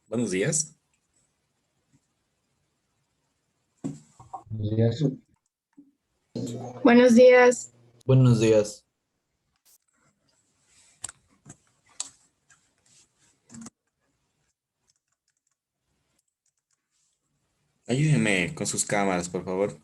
Buenos días. Días. Buenos días. Buenos días. Ayúdenme con sus cámaras, por favor.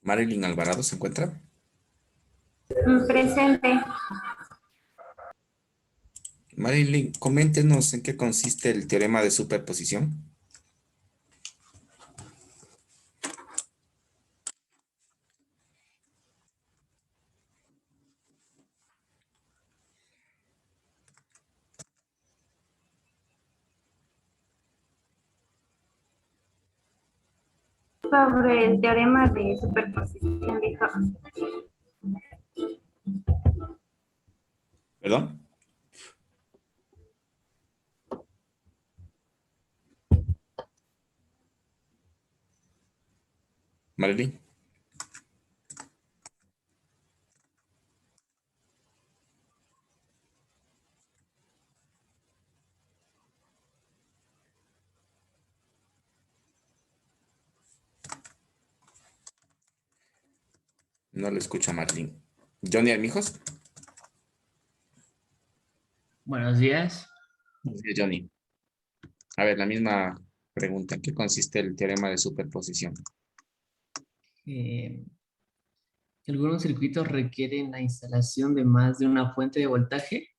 Marilyn Alvarado se encuentra. Presente. Marilyn, coméntenos en qué consiste el teorema de superposición. Sobre el teorema de superposición, dijo. ¿Perdón? Marilyn. No le escucho a Marilyn. Johnny Armijos. Buenos días. Sí, Johnny. A ver, la misma pregunta. ¿En qué consiste el teorema de superposición? Eh, Algunos circuitos requieren la instalación de más de una fuente de voltaje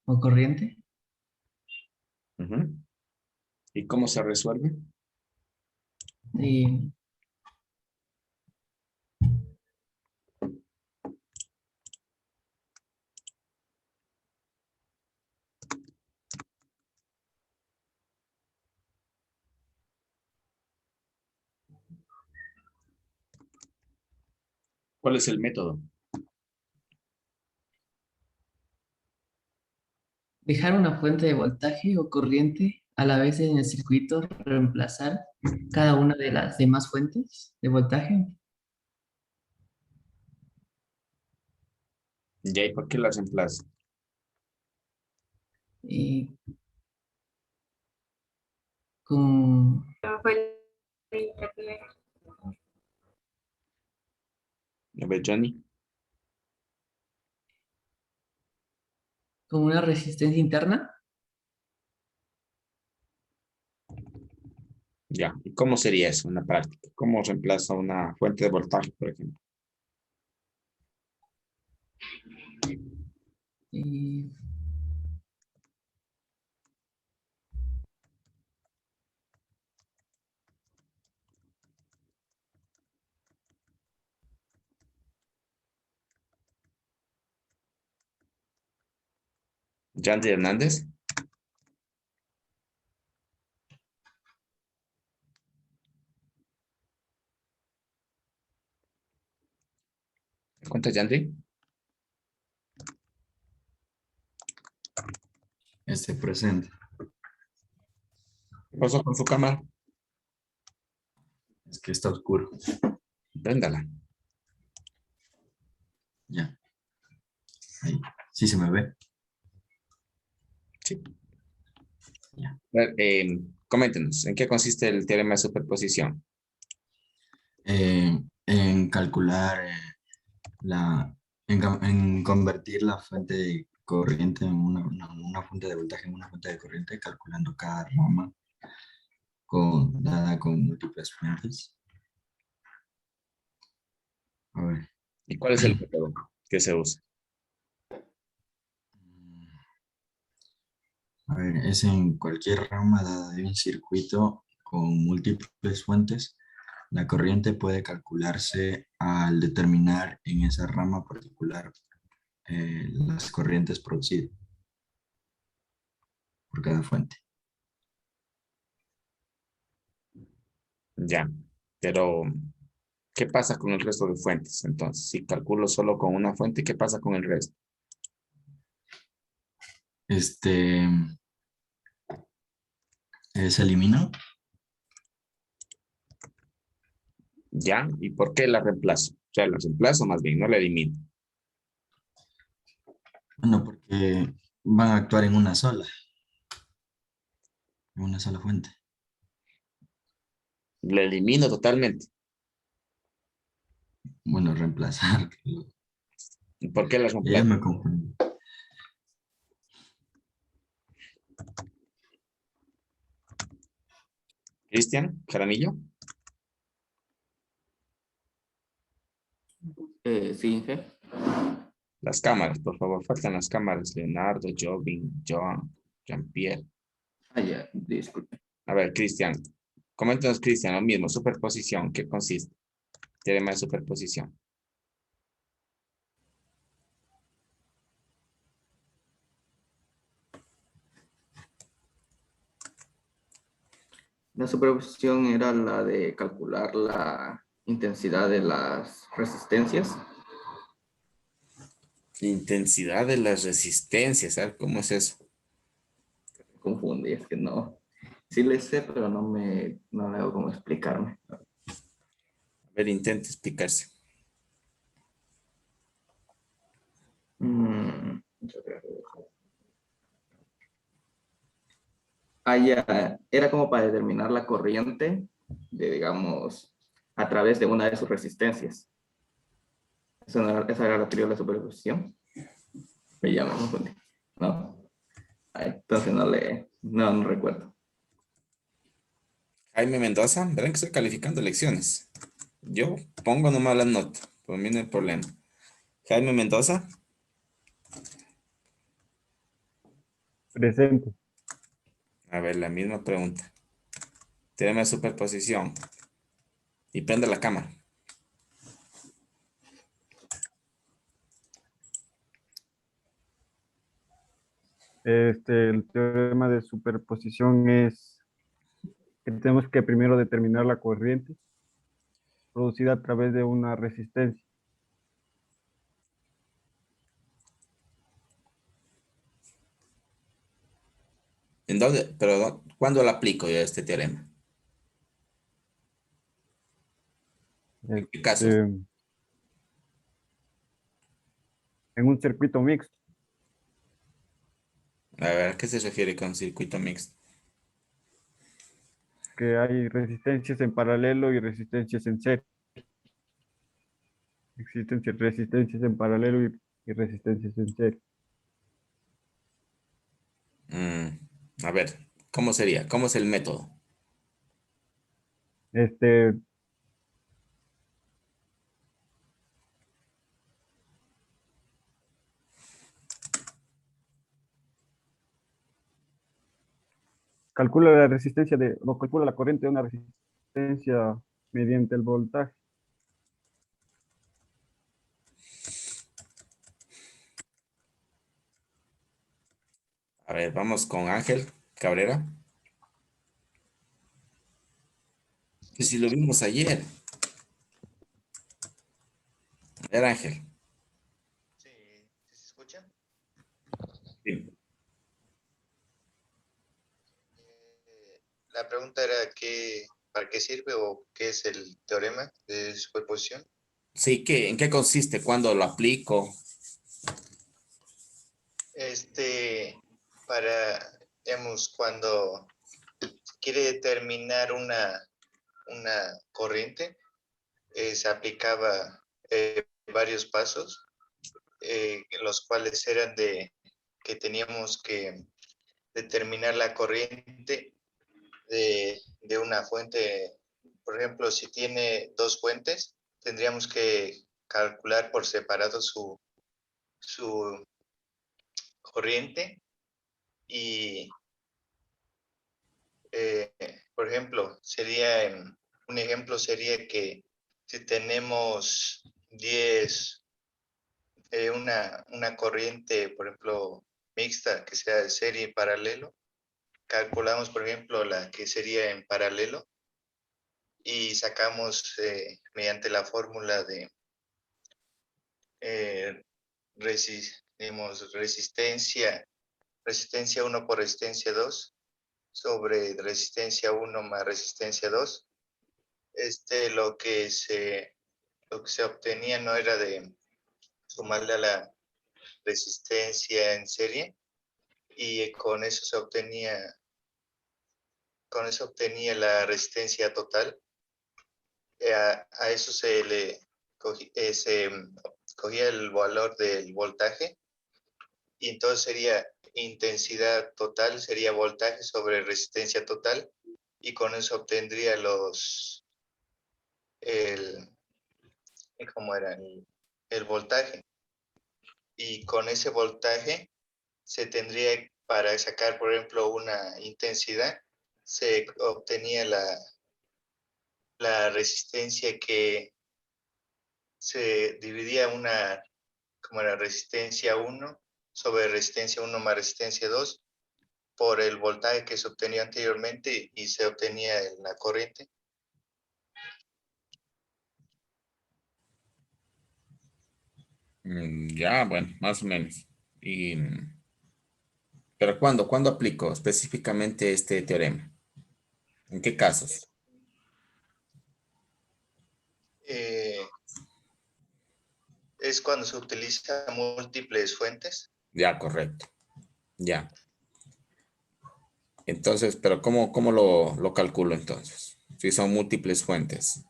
o corriente. Ujú. ¿Y cómo se resuelve? Y ¿Cuál es el método? dejar una fuente de voltaje o corriente a la vez en el circuito, reemplazar cada una de las demás fuentes de voltaje. ¿Y por qué las reemplaza? Y con, A ver, Johnny. con una resistencia interna. Ya. ¿Y cómo sería eso en la práctica? ¿Cómo reemplaza una fuente de voltaje, por ejemplo? Y Yandy Hernández. ¿Me cuentas, Yandy? Presente. ¿Qué pasó con su cámara? Es que está oscuro. Préndala. Ya. Ahí. Sí se me ve. Sí. Ya. A ver, coméntenos, ¿en qué consiste el teorema de superposición? En calcular en convertir la fuente de corriente en una fuente de voltaje en una fuente de corriente, calculando cada rama dada con múltiples fuentes. A ver. ¿Y cuál es el método que se usa? A ver, es en cualquier rama dada de un circuito con múltiples fuentes. La corriente puede calcularse al determinar en esa rama particular las corrientes producidas por cada fuente. Ya, pero ¿qué pasa con el resto de fuentes? Entonces, si calculo solo con una fuente, ¿qué pasa con el resto? Este se elimina. ¿Ya? ¿Y por qué la reemplazo? O sea, la reemplazo más bien, no la elimino. Bueno, porque van a actuar en una sola fuente. La elimino totalmente. Bueno, reemplazar. ¿Y por qué la Ella reemplazo? me confunde. Cristian, Jaramillo, Sí, jefe. las cámaras, por favor, faltan las cámaras. Leonardo, Jovin, Joan, Jean-Pierre. Ah, ya, disculpe. A ver, Cristian, coméntanos, Cristian, lo mismo, superposición, ¿qué consiste? Teorema de superposición. La superposición era la de calcular la intensidad de las resistencias. Intensidad de las resistencias, ¿sabes cómo es eso? Me confundí, es que no. Sí le sé, pero no le hago cómo explicarme. A ver, intenta explicarse. Mm, ya, era como para determinar la corriente de, digamos, a través de una de sus resistencias. Esa era la teoría de la superposición. Me confundí. ¿No? Ay, entonces no recuerdo. Jaime Mendoza, verán que estoy calificando lecciones. Yo pongo nomás la nota, por mí no hay problema. Jaime Mendoza, Presente. a ver, la misma pregunta. Teorema de superposición. Y prende la cámara. El teorema de superposición es que tenemos que primero determinar la corriente producida a través de una resistencia. ¿En dónde? Pero, ¿cuándo lo aplico yo este teorema? ¿En qué Este, casos? en un circuito mixto, A ver, ¿a qué se refiere con circuito mixto? que hay resistencias en paralelo y resistencias en serie. Existen resistencias en paralelo y resistencias en serie. A ver, ¿cómo sería? ¿Cómo es el método? Este, calcula la resistencia o calcula la corriente de una resistencia mediante el voltaje. A ver, vamos con Ángel Cabrera. Pues si lo vimos ayer. A ver, Ángel. Sí, ¿sí se escucha? Sí. La pregunta era para qué sirve o qué es el teorema de superposición. Sí, ¿en qué consiste? ¿Cuándo lo aplico? Para, digamos, cuando quiere determinar una corriente, se aplicaba varios pasos, los cuales eran que teníamos que determinar la corriente de una fuente. Por ejemplo, si tiene dos fuentes, tendríamos que calcular por separado su corriente y, por ejemplo, un ejemplo sería que si tenemos 10, una corriente, por ejemplo, mixta, que sea de serie y paralelo, calculamos, por ejemplo, la que sería en paralelo y sacamos mediante la fórmula de resistencia 1 por resistencia 2 sobre resistencia 1 más resistencia 2. Lo que se obtenía no era de sumarle a la resistencia en serie, y con eso se obtenía la resistencia total. A eso se cogía el valor del voltaje, y entonces sería intensidad total, sería voltaje sobre resistencia total, y con eso obtendría ¿cómo era? El voltaje. Y con ese voltaje se tendría, para sacar, por ejemplo, una intensidad, se obtenía la resistencia, que se dividía como era resistencia 1 sobre resistencia 1 más resistencia 2 por el voltaje que se obtenía anteriormente, y se obtenía la corriente. Ya, bueno, más o menos. Pero ¿cuándo aplico específicamente este teorema? ¿En qué casos? Eh, es cuando se utiliza múltiples fuentes. Ya, correcto. Ya. Entonces, pero ¿cómo lo calculo entonces? Si son múltiples fuentes.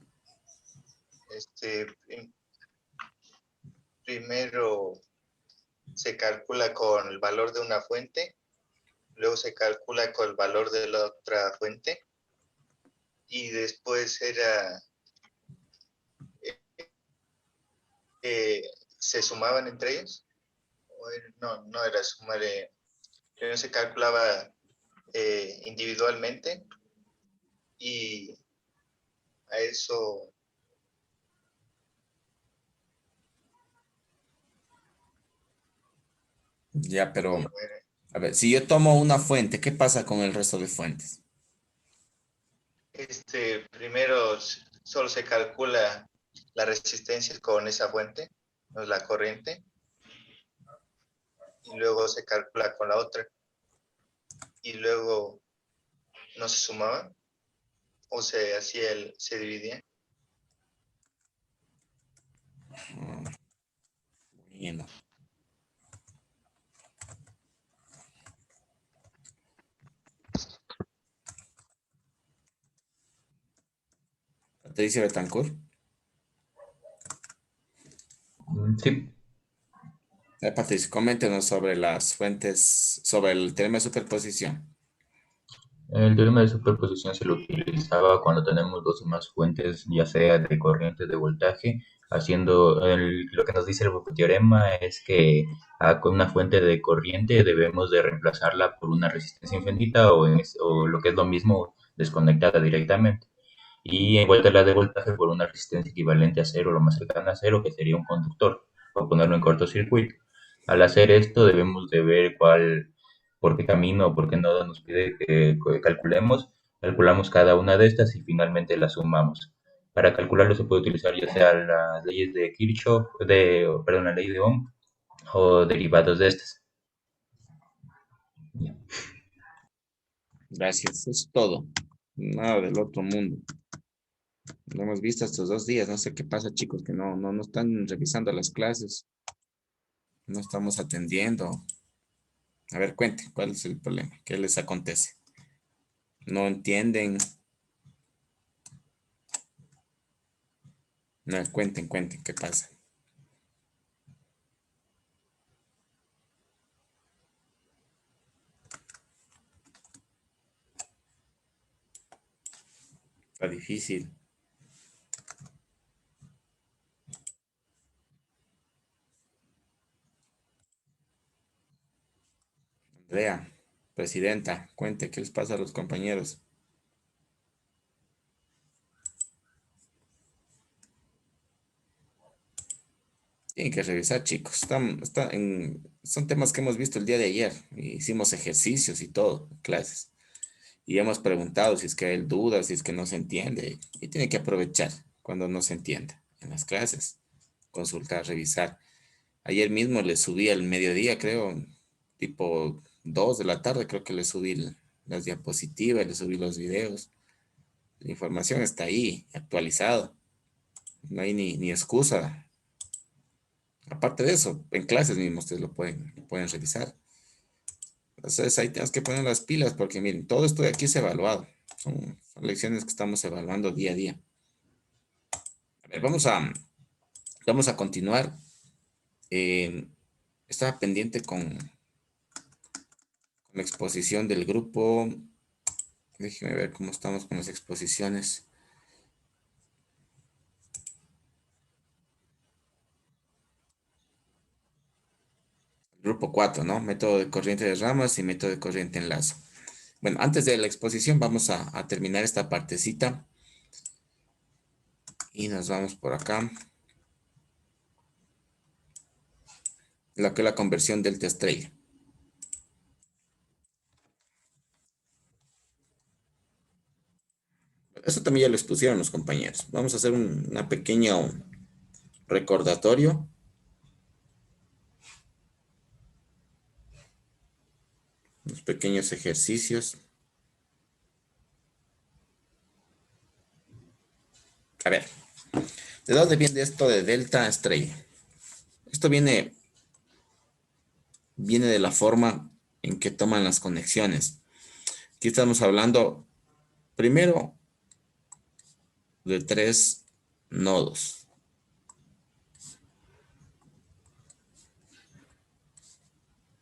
Primero se calcula con el valor de una fuente, luego se calcula con el valor de la otra fuente, y después se sumaban entre ellos. No era sumar, primero se calculaba individualmente, y a eso Ya, pero, como era. a ver, si yo tomo una fuente, ¿qué pasa con el resto de fuentes? Primero solo se calcula la resistencia con esa fuente, no es la corriente, y luego se calcula con la otra, y luego no se sumaba, o se hacía se dividía. Bueno. Patricia Betancourt. Sí, Patricia, coméntenos sobre las fuentes, sobre el teorema de superposición. el teorema de superposición se lo utilizaba cuando tenemos dos o más fuentes, ya sea de corriente de voltaje, lo que nos dice el teorema es que con una fuente de corriente debemos de reemplazarla por una resistencia infinita o lo que es lo mismo, desconectada directamente. Y en vuelta a la de voltaje por una resistencia equivalente a cero, lo más cercana a cero, que sería un conductor, o ponerlo en cortocircuito. Al hacer esto debemos de ver por qué camino o por qué nodo nos pide que calculemos. Calculamos cada una de estas y finalmente las sumamos. Para calcularlo se puede utilizar ya sea las leyes de Kirchhoff, perdón, la ley de Ohm o derivados de estas. Gracias, eso es todo. Nada del otro mundo. Lo hemos visto estos 2 días. No sé qué pasa, chicos, que no están revisando las clases. No estamos atendiendo. A ver, cuenten, ¿cuál es el problema? ¿Qué les acontece? ¿No entienden? No, cuenten, ¿qué pasa? Está difícil. Vea, presidenta, cuente qué les pasa a los compañeros. Tienen que revisar, chicos. Son temas que hemos visto el día de ayer. Hicimos ejercicios y todo, clases. Y hemos preguntado si es que hay dudas, si es que no se entiende. Y tiene que aprovechar cuando no se entienda en las clases. Consultar, revisar. Ayer mismo le subí al mediodía, creo, tipo 2 de la tarde, creo que le subí las diapositivas, le subí los videos. La información está ahí, actualizado. No hay ni excusa. Aparte de eso, en clases mismo ustedes lo pueden revisar. Entonces ahí tenemos que poner las pilas porque miren, todo esto de aquí es evaluado. Son lecciones que estamos evaluando día a día. A ver, vamos a continuar. Estaba pendiente con la exposición del grupo. Déjenme ver cómo estamos con las exposiciones. Grupo 4, ¿no? Método de corriente de ramas y método de corriente en lazo. Bueno, antes de la exposición vamos a terminar esta partecita. Y nos vamos por acá. Lo que es la conversión delta estrella. Eso también ya lo expusieron los compañeros. Vamos a hacer una pequeño recordatorio. Unos pequeños ejercicios. A ver, ¿de dónde viene esto de delta estrella? Esto viene de la forma en que toman las conexiones. Aquí estamos hablando primero de 3 nodos.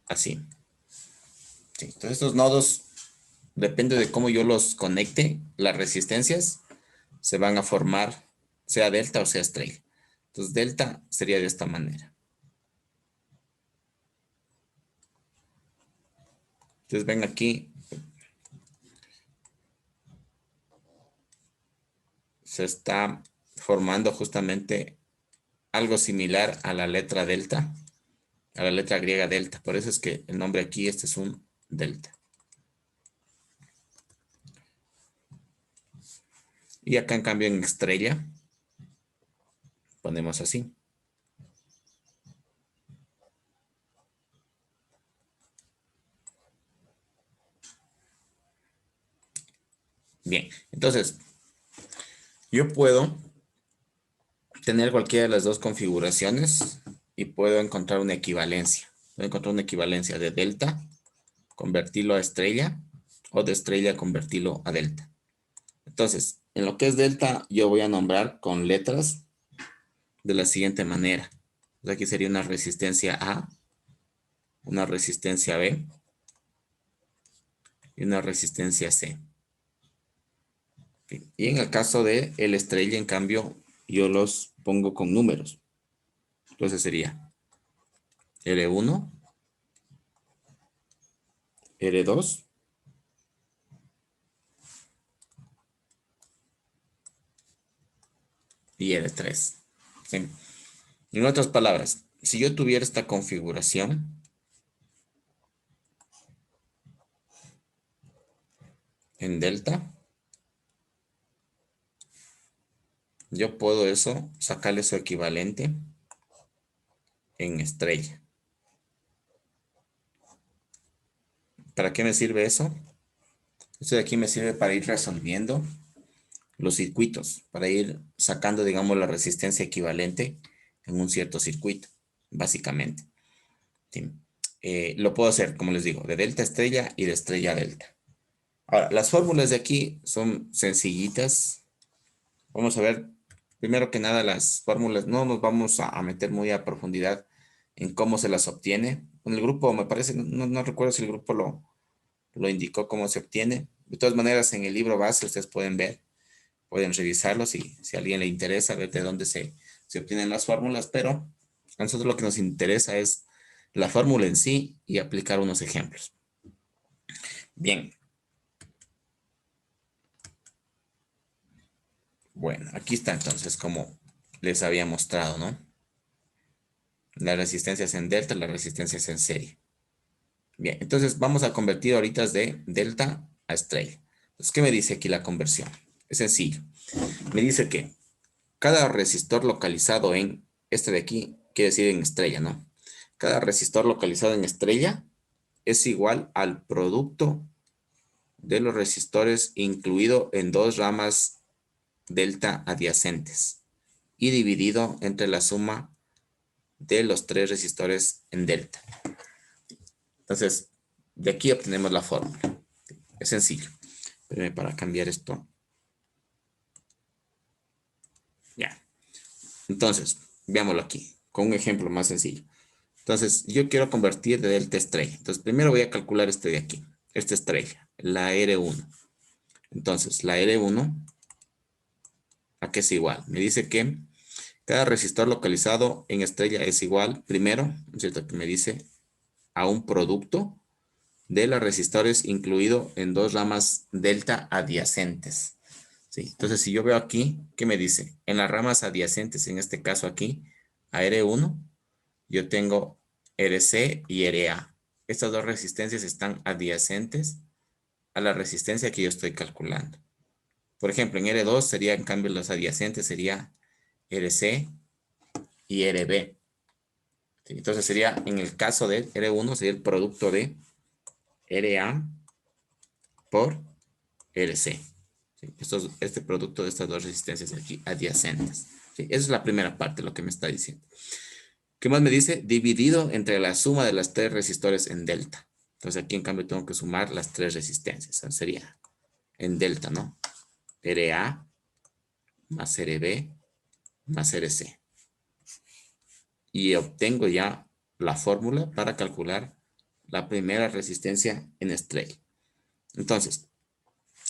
Así. Sí, entonces estos nodos, depende de cómo yo los conecte, las resistencias se van a formar, sea delta o sea estrella. Entonces delta sería de esta manera. Entonces ven aquí, se está formando justamente algo similar a la letra delta, a la letra griega delta. Por eso es que el nombre aquí, este es un delta. Y acá en cambio en estrella, ponemos así. Bien, entonces, yo puedo tener cualquiera de las dos configuraciones y puedo encontrar una equivalencia. Puedo encontrar una equivalencia de delta, convertirlo a estrella, o de estrella convertirlo a delta. Entonces, en lo que es delta, yo voy a nombrar con letras de la siguiente manera. Entonces, aquí sería una resistencia A, una resistencia B y una resistencia C. Y en el caso de el estrella, en cambio, yo los pongo con números. Entonces sería R1, R2, y R3. ¿Sí? En otras palabras, si yo tuviera esta configuración, en delta, yo puedo eso, sacarle su equivalente en estrella. ¿Para qué me sirve eso? Esto de aquí me sirve para ir resolviendo los circuitos, para ir sacando, digamos, la resistencia equivalente en un cierto circuito, básicamente. ¿Sí? Lo puedo hacer, como les digo, de delta a estrella y de estrella a delta. Ahora, las fórmulas de aquí son sencillitas. Vamos a ver, primero que nada, las fórmulas. No nos vamos a meter muy a profundidad en cómo se las obtiene. En el grupo, me parece, no recuerdo si el grupo lo indicó cómo se obtiene. De todas maneras, en el libro base ustedes pueden ver, pueden revisarlo si a alguien le interesa ver de dónde se obtienen las fórmulas, pero a nosotros lo que nos interesa es la fórmula en sí y aplicar unos ejemplos. Bien. Bueno, aquí está entonces como les había mostrado, ¿no? Las resistencias en delta, las resistencias en serie. Bien, entonces vamos a convertir ahorita de delta a estrella. Entonces, ¿qué me dice aquí la conversión? Es sencillo. Me dice que cada resistor localizado en este de aquí, quiere decir en estrella, ¿no? Cada resistor localizado en estrella es igual al producto de los resistores incluido en dos ramas delta adyacentes y dividido entre la suma de los tres resistores en delta. Entonces, de aquí obtenemos la fórmula. Es sencillo. Espérenme para cambiar esto. Ya. Entonces, veámoslo aquí, con un ejemplo más sencillo. Entonces, yo quiero convertir de delta a estrella. Entonces, primero voy a calcular este de aquí. Esta estrella, la R1. Entonces, la R1, ¿a qué es igual? Me dice que cada resistor localizado en estrella es igual, primero, ¿no es cierto? Que me dice a un producto de los resistores incluido en dos ramas delta adyacentes. ¿Sí? Entonces, si yo veo aquí, ¿qué me dice? En las ramas adyacentes, en este caso aquí, a R1, yo tengo RC y RA. Estas dos resistencias están adyacentes a la resistencia que yo estoy calculando. Por ejemplo, en R2 sería, en cambio, los adyacentes sería RC y RB. ¿Sí? Entonces sería, en el caso de R1, sería el producto de RA por RC. ¿Sí? Este producto de estas dos resistencias aquí adyacentes. ¿Sí? Esa es la primera parte, lo que me está diciendo. ¿Qué más me dice? Dividido entre la suma de las tres resistores en delta. Entonces aquí en cambio tengo que sumar las tres resistencias. O sea, sería en delta, ¿no? RA más RB más RC. Y obtengo ya la fórmula para calcular la primera resistencia en estrella. Entonces,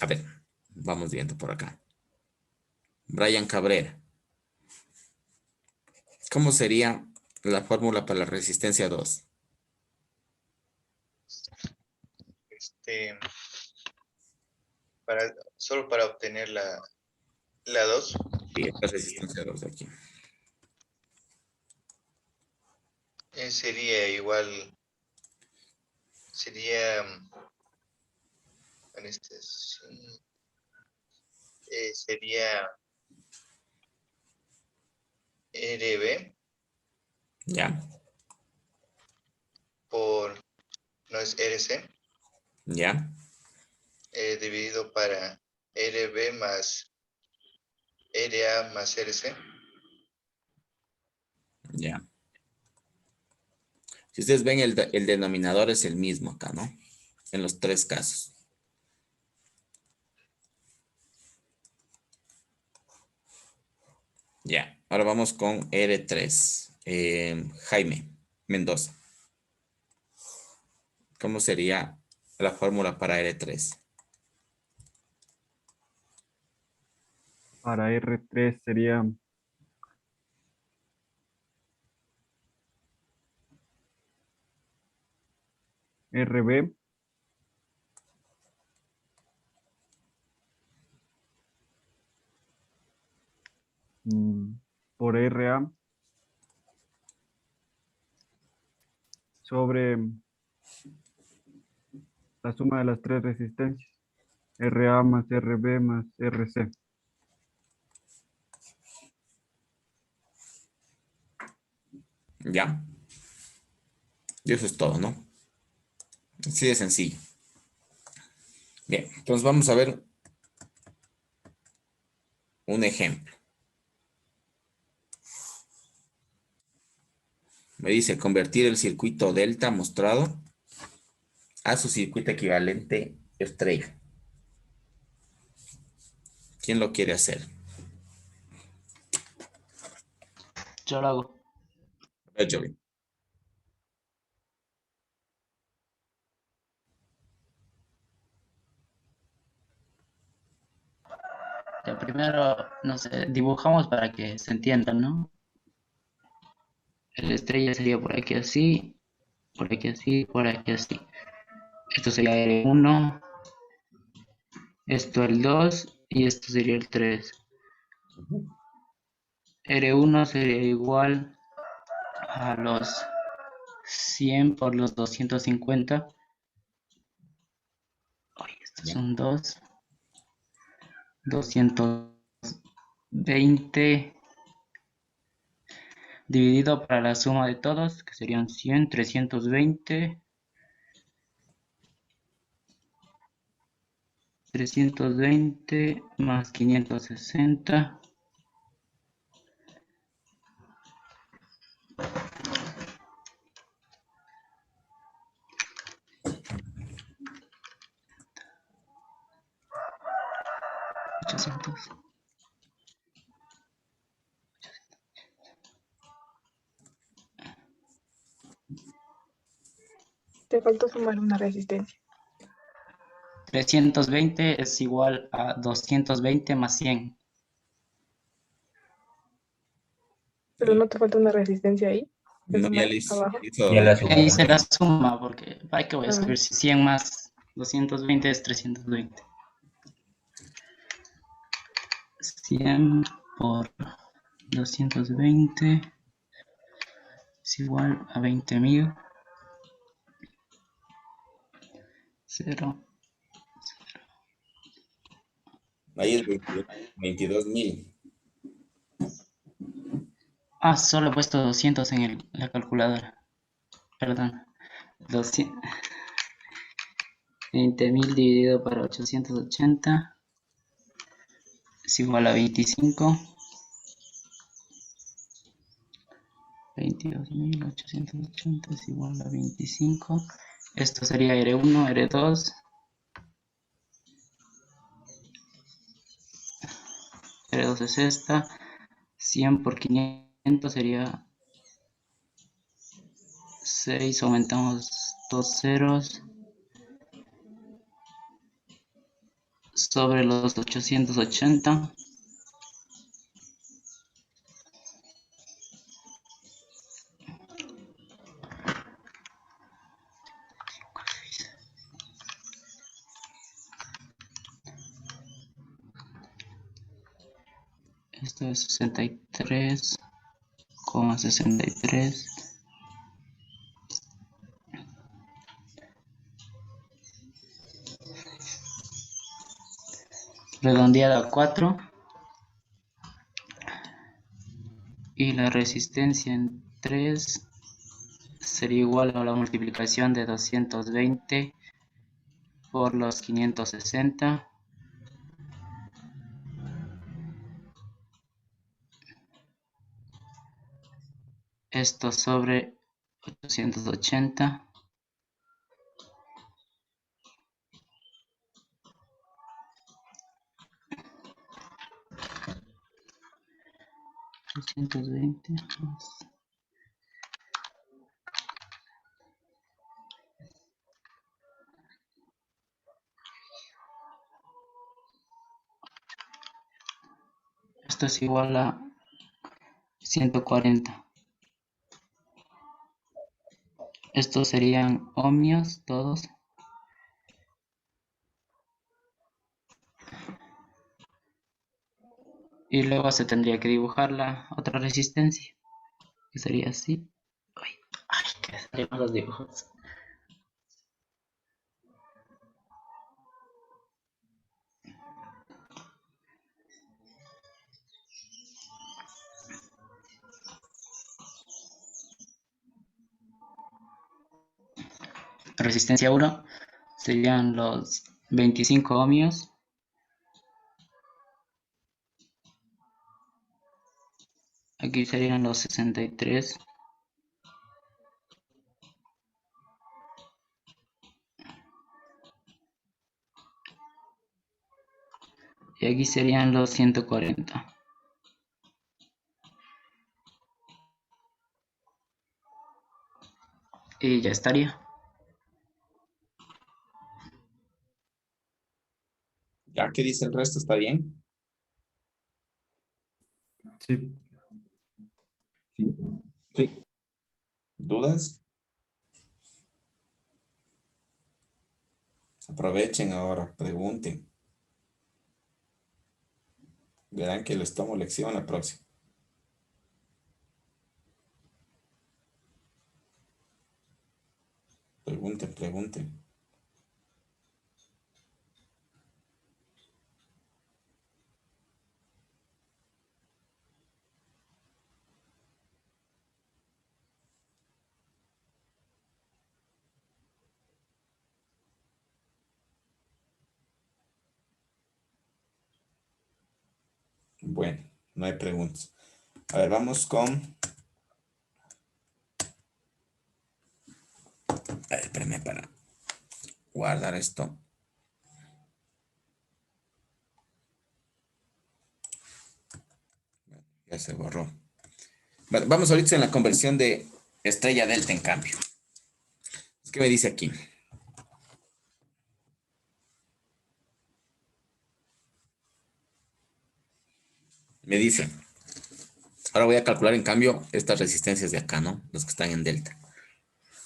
a ver, vamos viendo por acá. Brian Cabrera. ¿Cómo sería la fórmula para la resistencia 2? Solo para obtener la 2. Sí, esta resistencia 2 de aquí. Sería igual, sería RB Ya, por, no es RC, ya, dividido para RB más RA más RC. ya. Si ustedes ven, el denominador es el mismo acá, ¿no? En los tres casos. Ya, ahora vamos con R3. Jaime Mendoza. ¿Cómo sería la fórmula para R3? Para R3 sería RB por RA sobre la suma de las tres resistencias, RA más RB más RC. Ya. Y eso es todo, ¿no? Así de sencillo. Bien, entonces vamos a ver un ejemplo. Me dice convertir el circuito delta mostrado a su circuito equivalente estrella. ¿Quién lo quiere hacer? Yo lo hago. A ver, Joey. Ya primero, no sé, dibujamos para que se entienda, ¿no? La estrella sería por aquí así, por aquí así, por aquí así. Esto sería R1, esto el 2 y esto sería el 3. R1 sería igual a los 100 por los 250. Ay, estos Ya. son 220 dividido para la suma de todos, que serían 100, 320 más 560. Te faltó sumar una resistencia, 320 es igual a 220 más 100. pero no te falta una resistencia ahí, No, ya le abajo. Ya la Ahí sumamos. se la suma porque hay que voy a Ah. escribir si 100 más 220 es 320. 100 por 220 es igual a 20.000. 0. Ahí es 22.000. Ah, solo he puesto 200 en la calculadora. Perdón. 20.000 dividido para 880 es igual a 25. 22.880 es igual a 25. Esto sería R1, R2. R2 es esta. 100 por 500 sería 6. Aumentamos 2 ceros. Sobre los 880. Esto es 63,63. Redondeada a 4. Y la resistencia en 3 sería igual a la multiplicación de 220 por los 560. Esto sobre 880. Más. Esto es igual a 140. Estos serían ohmios todos. Y luego se tendría que dibujar la otra resistencia, que sería así. Ay, que salieron los dibujos. Resistencia 1 serían los 25 ohmios. Aquí serían los 63. Y aquí serían los 140. Y ya estaría. ¿Ya qué dice el resto? ¿Está bien? Sí. Sí. ¿Dudas? Aprovechen ahora, pregunten. Verán que les tomo lección la próxima. Pregunten, pregunten. Bueno, no hay preguntas. A ver, vamos con... A ver, espérame para guardar esto. Ya se borró. Bueno, vamos ahorita en la conversión de estrella delta en cambio. ¿Qué me dice aquí? Me dice, ahora voy a calcular en cambio estas resistencias de acá, ¿no? Los que están en delta.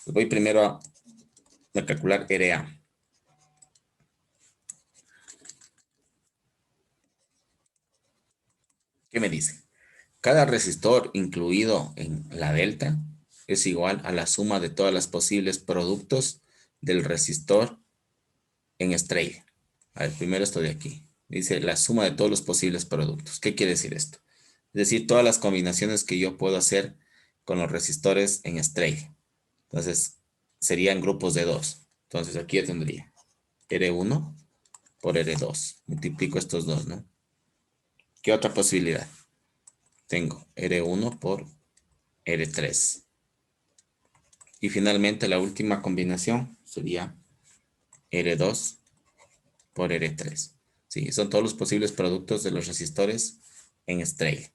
Pues voy primero a calcular RA. ¿Qué me dice? Cada resistor incluido en la delta es igual a la suma de todas las posibles productos del resistor en estrella. A ver, primero esto de aquí. Dice la suma de todos los posibles productos. ¿Qué quiere decir esto? Es decir, todas las combinaciones que yo puedo hacer con los resistores en estrella. Entonces, serían grupos de 2. Entonces, aquí ya tendría R1 por R2. Multiplico estos dos, ¿no? ¿Qué otra posibilidad? Tengo R1 por R3. Y finalmente, la última combinación sería R2 por R3. Sí, son todos los posibles productos de los resistores en estrella.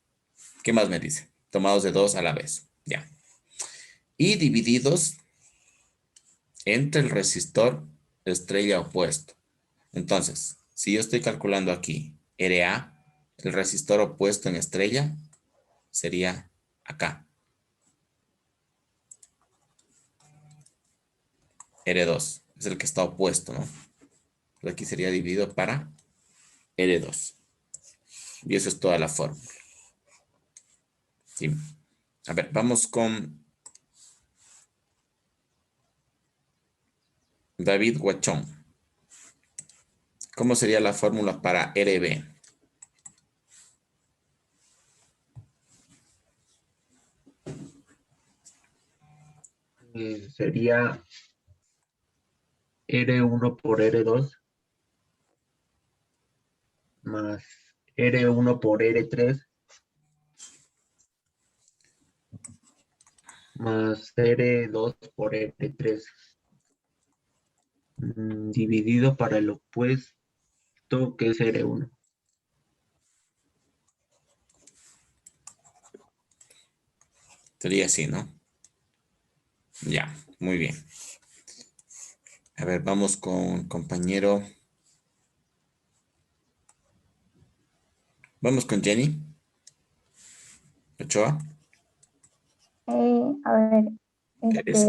¿Qué más me dice? Tomados de 2 a la vez. Ya. Y divididos entre el resistor estrella opuesto. Entonces, si yo estoy calculando aquí RA, el resistor opuesto en estrella sería acá. R2 es el que está opuesto, ¿no? Pero aquí sería dividido para R2. Y eso es toda la fórmula. Sí. A ver, vamos con David Huachón. ¿Cómo sería la fórmula para RB? Sería R1 por R2 más R1 por R3 más R2 por R3 dividido para el opuesto que es R1. Sería así, ¿no? Ya, muy bien. A ver, vamos con compañero. Vamos con Jenny Ochoa. A ver, ¿Eres?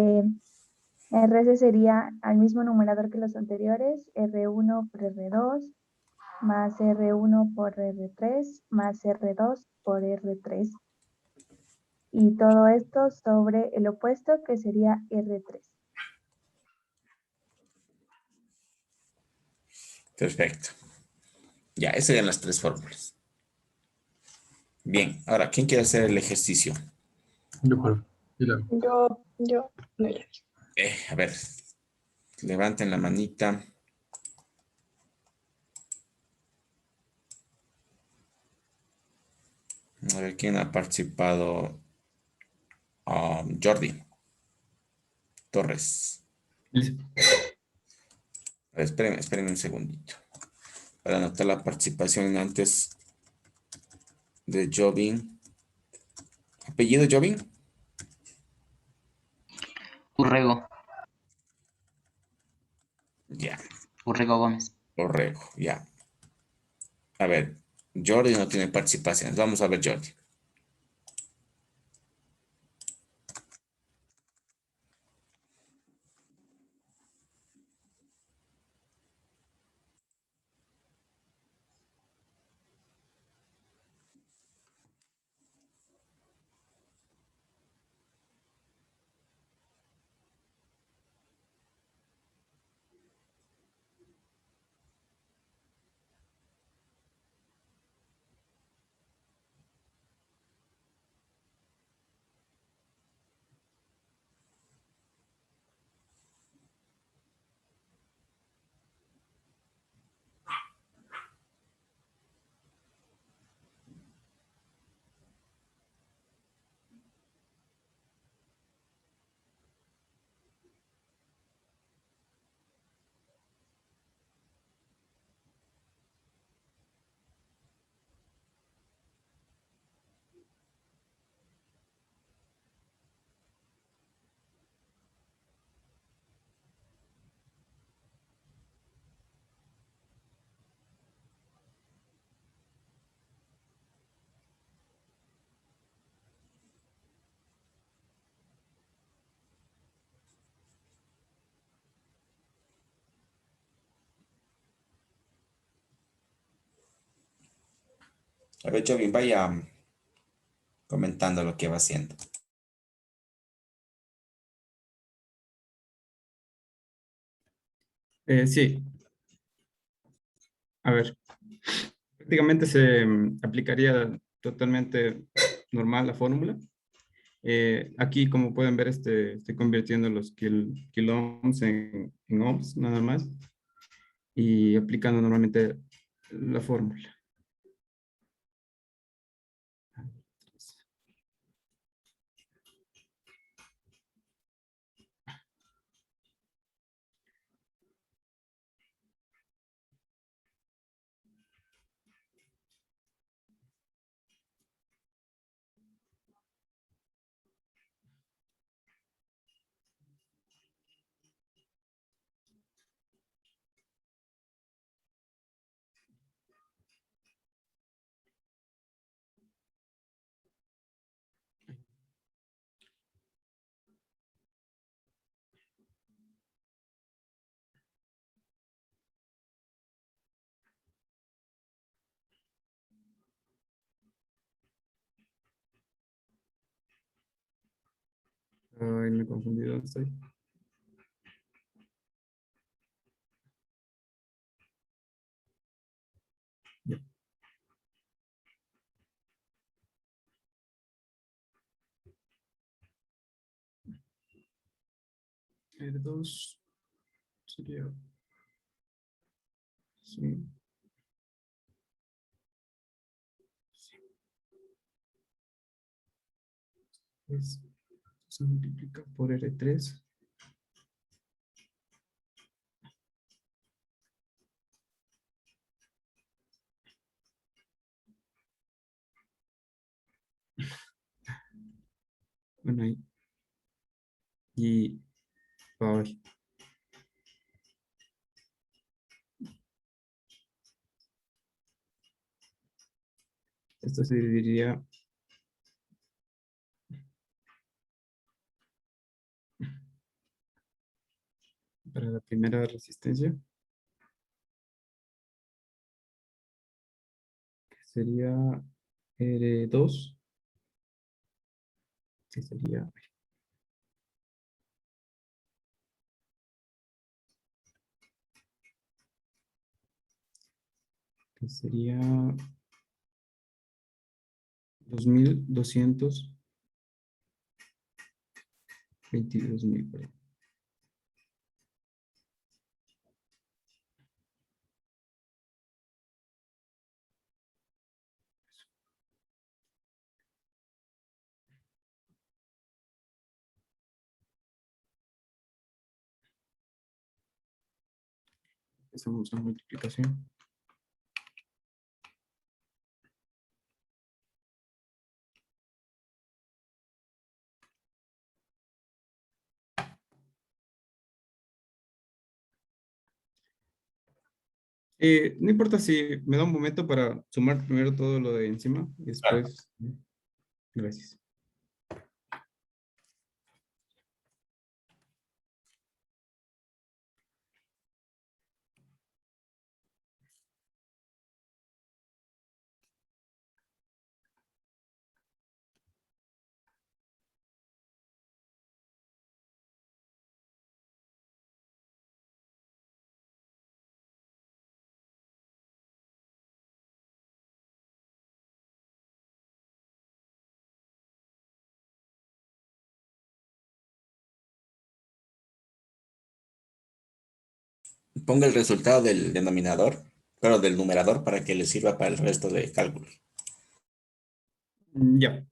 RC sería al mismo numerador que los anteriores, R1 por R2, más R1 por R3, más R2 por R3. Y todo esto sobre el opuesto que sería R3. Perfecto. Ya, esas serían las tres fórmulas. Bien, ahora, ¿quién quiere hacer el ejercicio? Yo, profe. No, ya. A ver, levanten la manita. A ver, ¿quién ha participado? Jordi Torres. A ver, espérenme un segundito. Para anotar la participación antes de Jobin. ¿Apellido Jobin? Urrego, Ya, Urrego Gómez. Borrego, ya. A ver, Jordi no tiene participación. Vamos a ver, Jordi. A ver, Jovin, vaya comentando lo que va haciendo. Sí, a ver, prácticamente se aplicaría totalmente normal la fórmula. Aquí, como pueden ver, estoy convirtiendo los kiloohms en ohms nada más y aplicando normalmente la fórmula. Ay, me he confundido, ¿dónde estoy? Ya. R2 sería, sí, es, se multiplica por R3. Bueno, ahí. Y, ay, esto se dividiría para la primera resistencia, que sería R2, que sería, que sería 2222.000, perdón. Empezamos la multiplicación. No importa si me da un momento para sumar primero todo lo de encima y Claro. después. Gracias. Ponga el resultado del denominador, claro, del numerador para que le sirva para el resto de cálculos. Ya.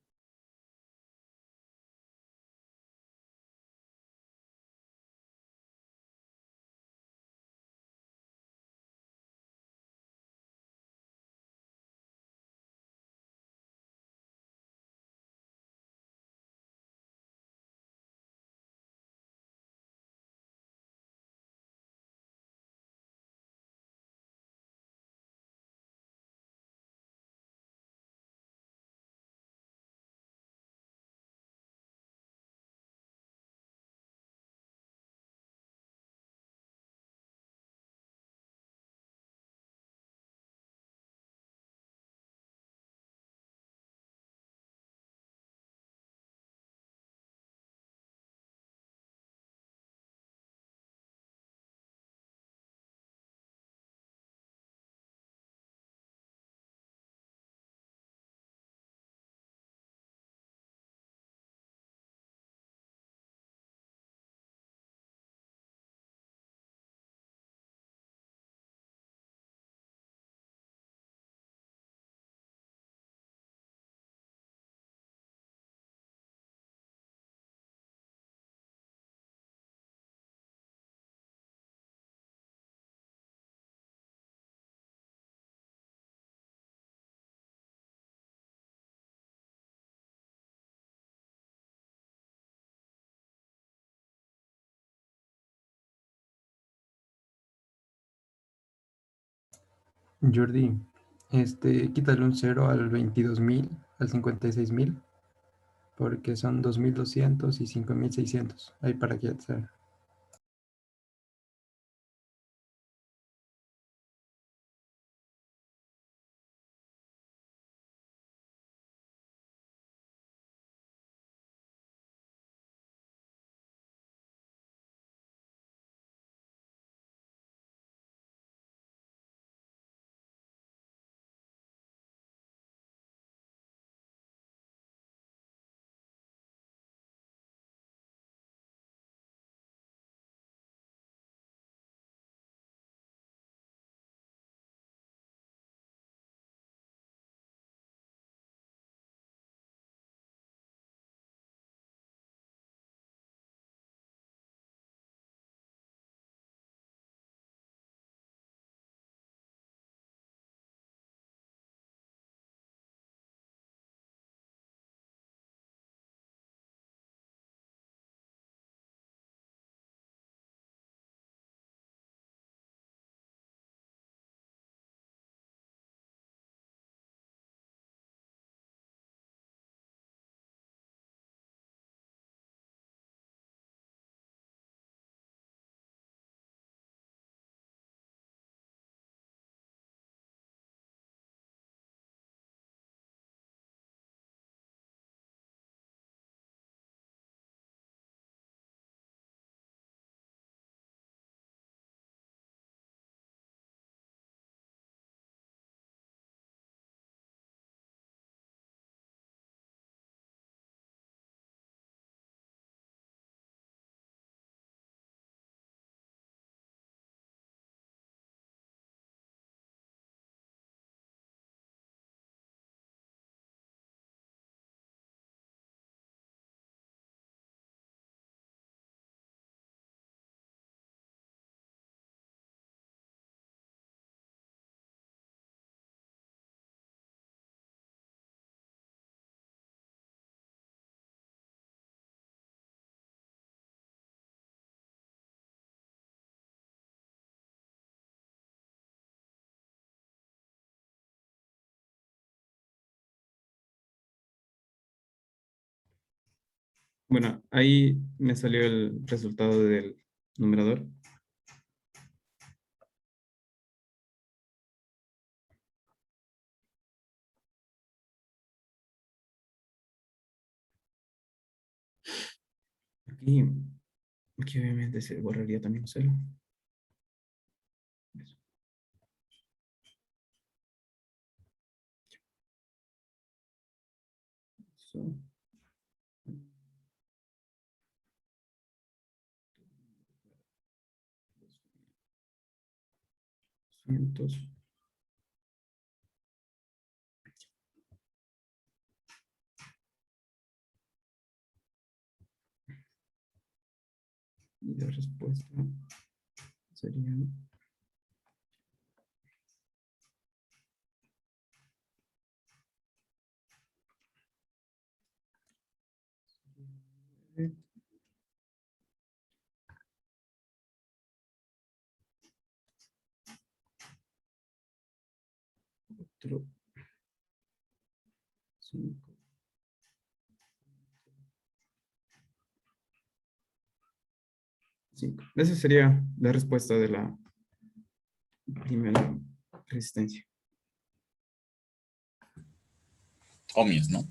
Jordi, quítale un cero al 22.000, al 56.000, porque son 2.200 y 5.600. Ahí para que ya te salga. Bueno, ahí me salió el resultado del numerador. Aquí, aquí obviamente se borraría también un cero. Eso. Cientos. Y la respuesta sería otro 5. Esa sería la respuesta de la primera resistencia. Ohmios, ¿no?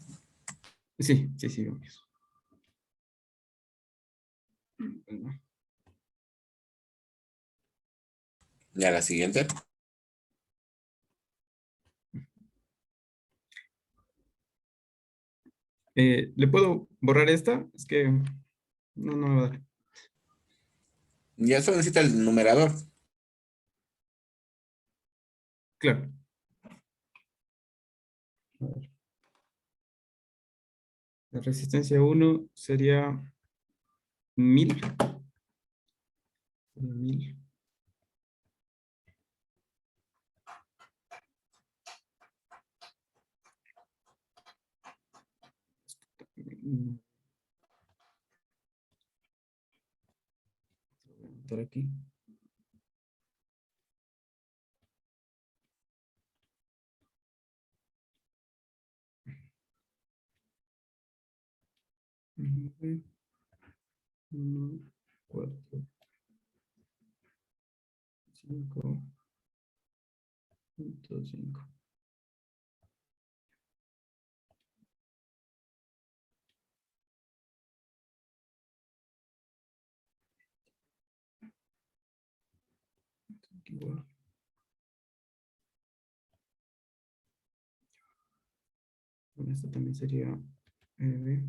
Sí, sí, sí, obvio. Ya la siguiente. ¿Le puedo borrar esta? Es que no me va a dar. Ya solo necesita el numerador. Claro. A ver. La resistencia 1 sería 1000. 1000. Por aquí. 1, 4, 5.5. Igual. Bueno, esto también sería B.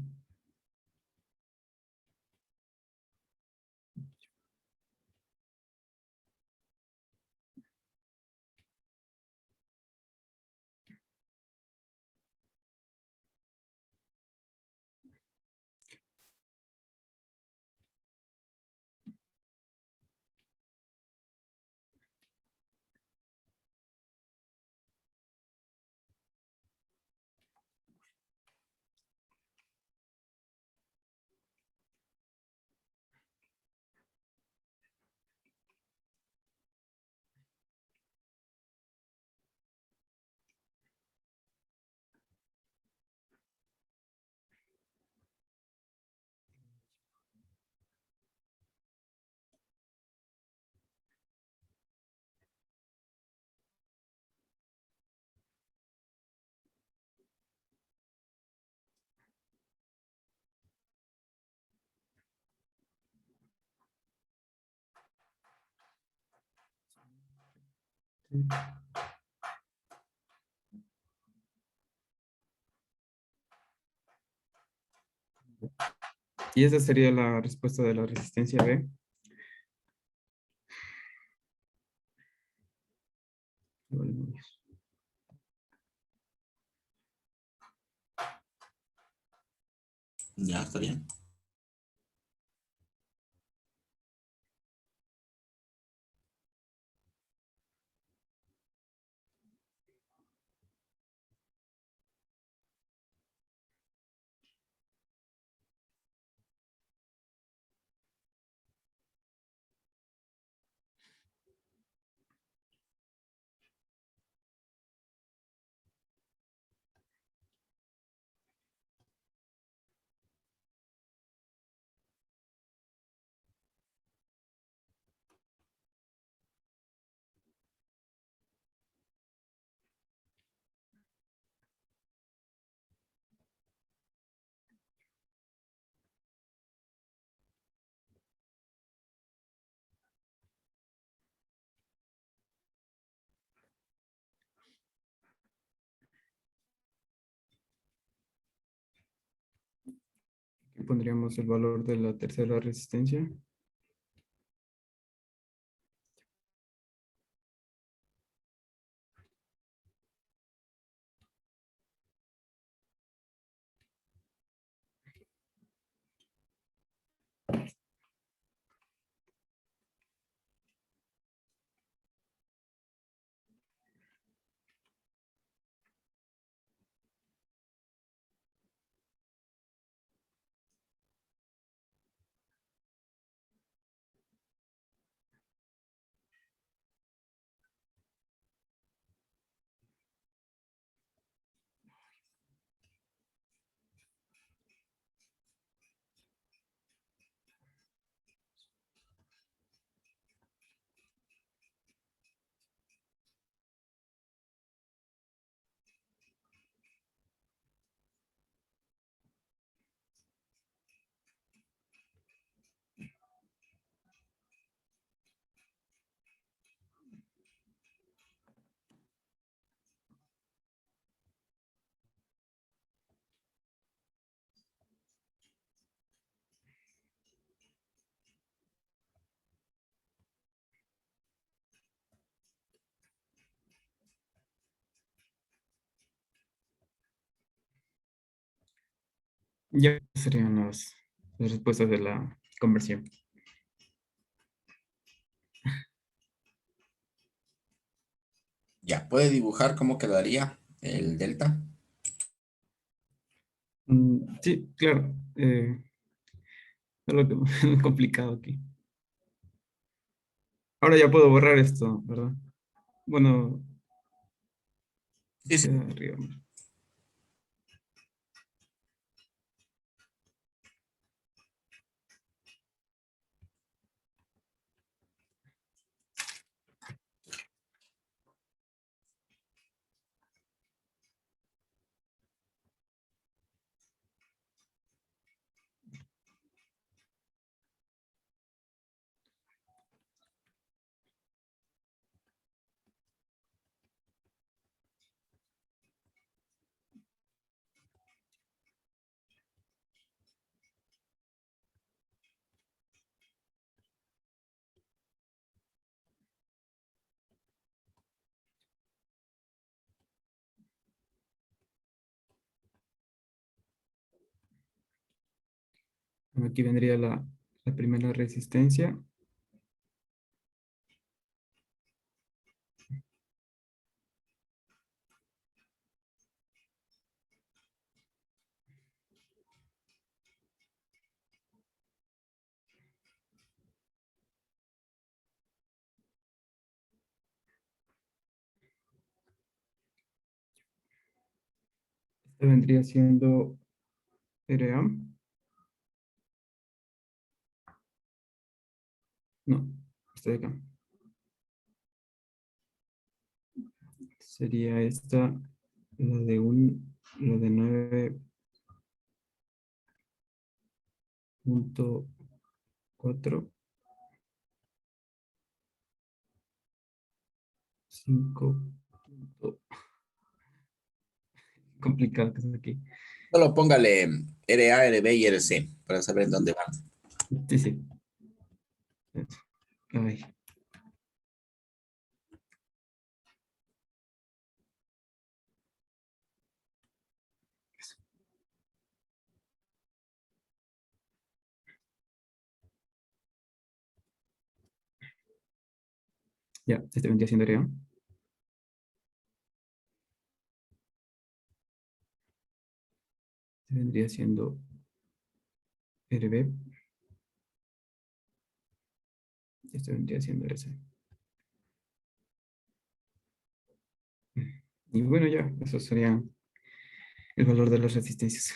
Sí. Y esa sería la respuesta de la resistencia B. Ya, está bien. Aquí pondríamos el valor de la tercera resistencia. Ya serían las respuestas de la conversión. Ya, ¿puede dibujar cómo quedaría el delta? Sí, claro. Es lo que es complicado aquí. Ahora ya puedo borrar esto, ¿verdad? Bueno, Sí, sí. queda arriba. Aquí vendría la primera resistencia. Este vendría siendo RA. No, este de acá. Sería esta, la de 9.4. 5. Complicado que es aquí. Solo póngale RA, RB y RC para saber en dónde va. Sí, sí. Ay. Ya, este vendría siendo RA. Este vendría siendo RB. Este vendría siendo RC. Y bueno, ya, eso sería el valor de las resistencias.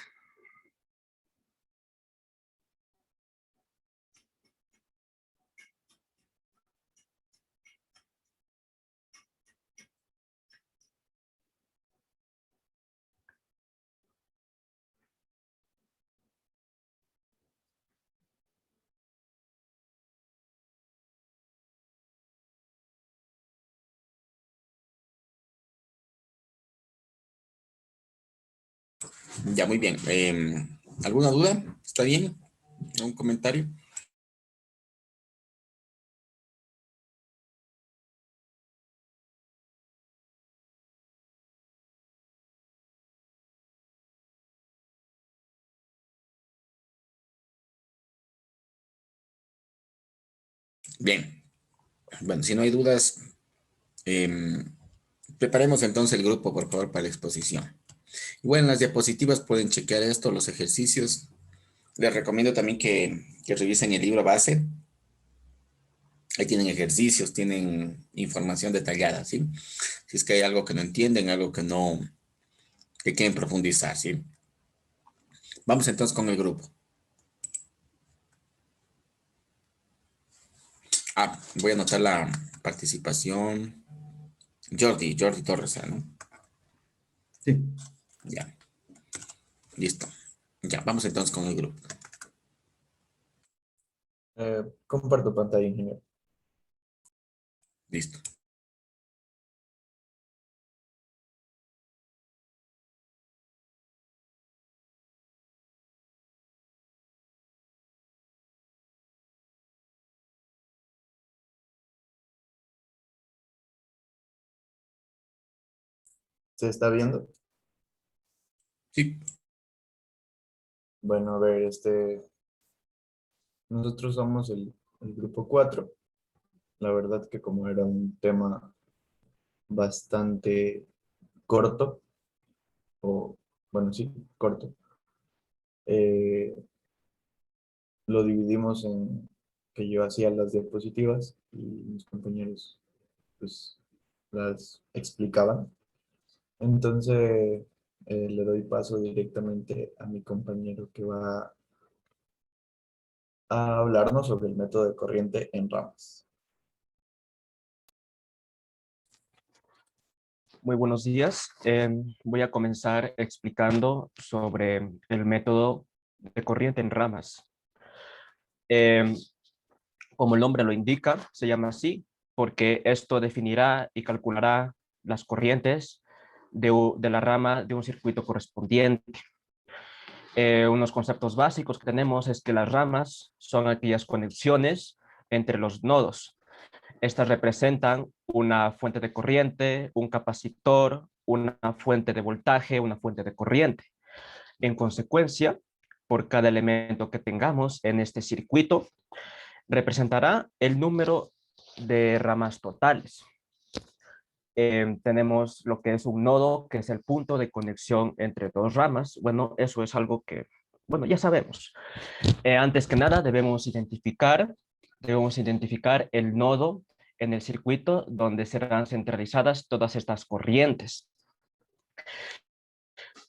Ya, muy bien. ¿Alguna duda? ¿Está bien? ¿Un comentario? Bien. Bueno, si no hay dudas, preparemos entonces el grupo, por favor, para la exposición. Bueno, en las diapositivas pueden chequear esto, los ejercicios. Les recomiendo también que revisen el libro base. Ahí tienen ejercicios, tienen información detallada, ¿sí? Si es que hay algo que no entienden, algo que quieren profundizar, ¿sí? Vamos entonces con el grupo. Voy a anotar la participación. Jordi Torres, ¿no? Sí. Ya. Listo. Ya, vamos entonces con el grupo. Comparto pantalla, ingeniero. Listo. ¿Se está viendo? Sí. Bueno, a ver, nosotros somos el grupo 4. La verdad que como era un tema bastante corto, o bueno, sí, corto, eh, lo dividimos en que yo hacía las diapositivas y mis compañeros pues las explicaban. Entonces le doy paso directamente a mi compañero que va a hablarnos sobre el método de corriente en ramas. Muy buenos días. Voy a comenzar explicando sobre el método de corriente en ramas. Como el nombre lo indica, se llama así porque esto definirá y calculará las corrientes de la rama de un circuito correspondiente. Unos conceptos básicos que tenemos es que las ramas son aquellas conexiones entre los nodos. Estas representan una fuente de corriente, un capacitor, una fuente de voltaje, una fuente de corriente. En consecuencia, por cada elemento que tengamos en este circuito representará el número de ramas totales. Tenemos lo que es un nodo, que es el punto de conexión entre dos ramas. Bueno, eso es algo que, bueno, ya sabemos. Antes que nada debemos identificar el nodo en el circuito donde serán centralizadas todas estas corrientes.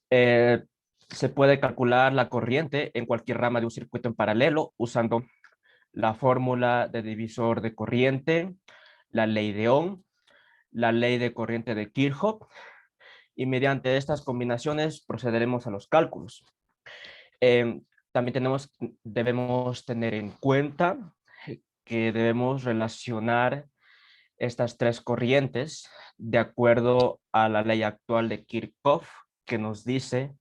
Se puede calcular la corriente en cualquier rama de un circuito en paralelo usando la fórmula de divisor de corriente, la ley de Ohm, la ley de corriente de Kirchhoff, y mediante estas combinaciones procederemos a los cálculos. También debemos tener en cuenta que debemos relacionar estas tres corrientes de acuerdo a la ley actual de Kirchhoff, que nos dice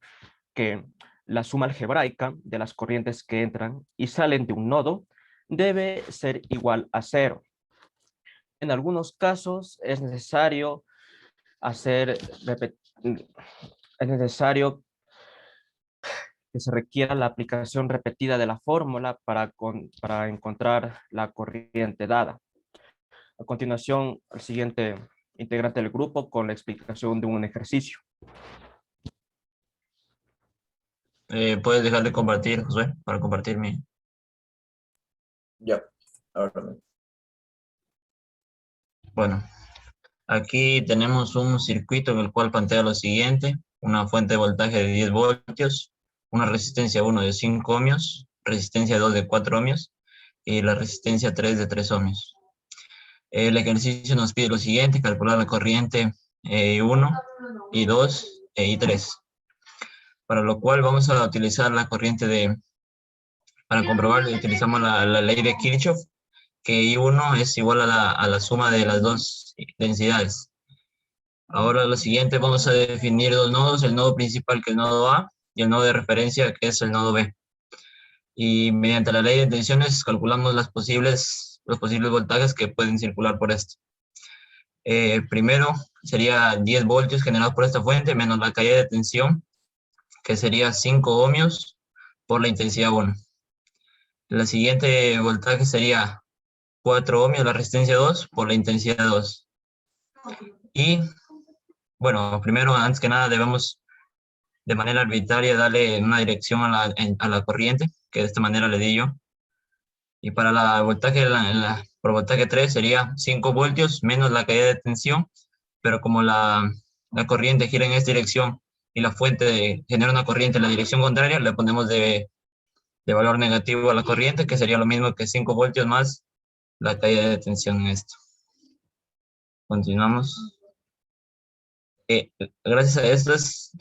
que la suma algebraica de las corrientes que entran y salen de un nodo debe ser igual a 0. En algunos casos es necesario que se requiera la aplicación repetida de la fórmula para encontrar la corriente dada. A continuación, el siguiente integrante del grupo con la explicación de un ejercicio. ¿Puedes dejar de compartir, Josué, para compartir mi? Ya, ahora no. Bueno, aquí tenemos un circuito en el cual plantea lo siguiente: una fuente de voltaje de 10 voltios, una resistencia 1 de 5 ohmios, resistencia 2 de 4 ohmios y la resistencia 3 de 3 ohmios. El ejercicio nos pide lo siguiente: calcular la corriente 1 y 2 y 3. Para lo cual vamos a utilizar la corriente para comprobar, utilizamos la ley de Kirchhoff, que I1 es igual a la suma de las dos densidades. Ahora lo siguiente, vamos a definir dos nodos: el nodo principal, que es el nodo A, y el nodo de referencia, que es el nodo B. Y mediante la ley de tensiones calculamos los posibles voltajes que pueden circular por esto. Primero sería 10 voltios generados por esta fuente menos la caída de tensión, que sería 5 ohmios por la intensidad 1. La siguiente voltaje sería 4 ohmios, la resistencia 2 por la intensidad 2. Y bueno, primero, antes que nada, debemos de manera arbitraria darle una dirección a la corriente, que de esta manera le di yo. Y para la voltaje, por voltaje 3 sería 5 voltios menos la caída de tensión, pero como la corriente gira en esta dirección y la fuente genera una corriente en la dirección contraria, le ponemos de valor negativo a la corriente, que sería lo mismo que 5 voltios más la caída de tensión en esto. Continuamos. Gracias a esto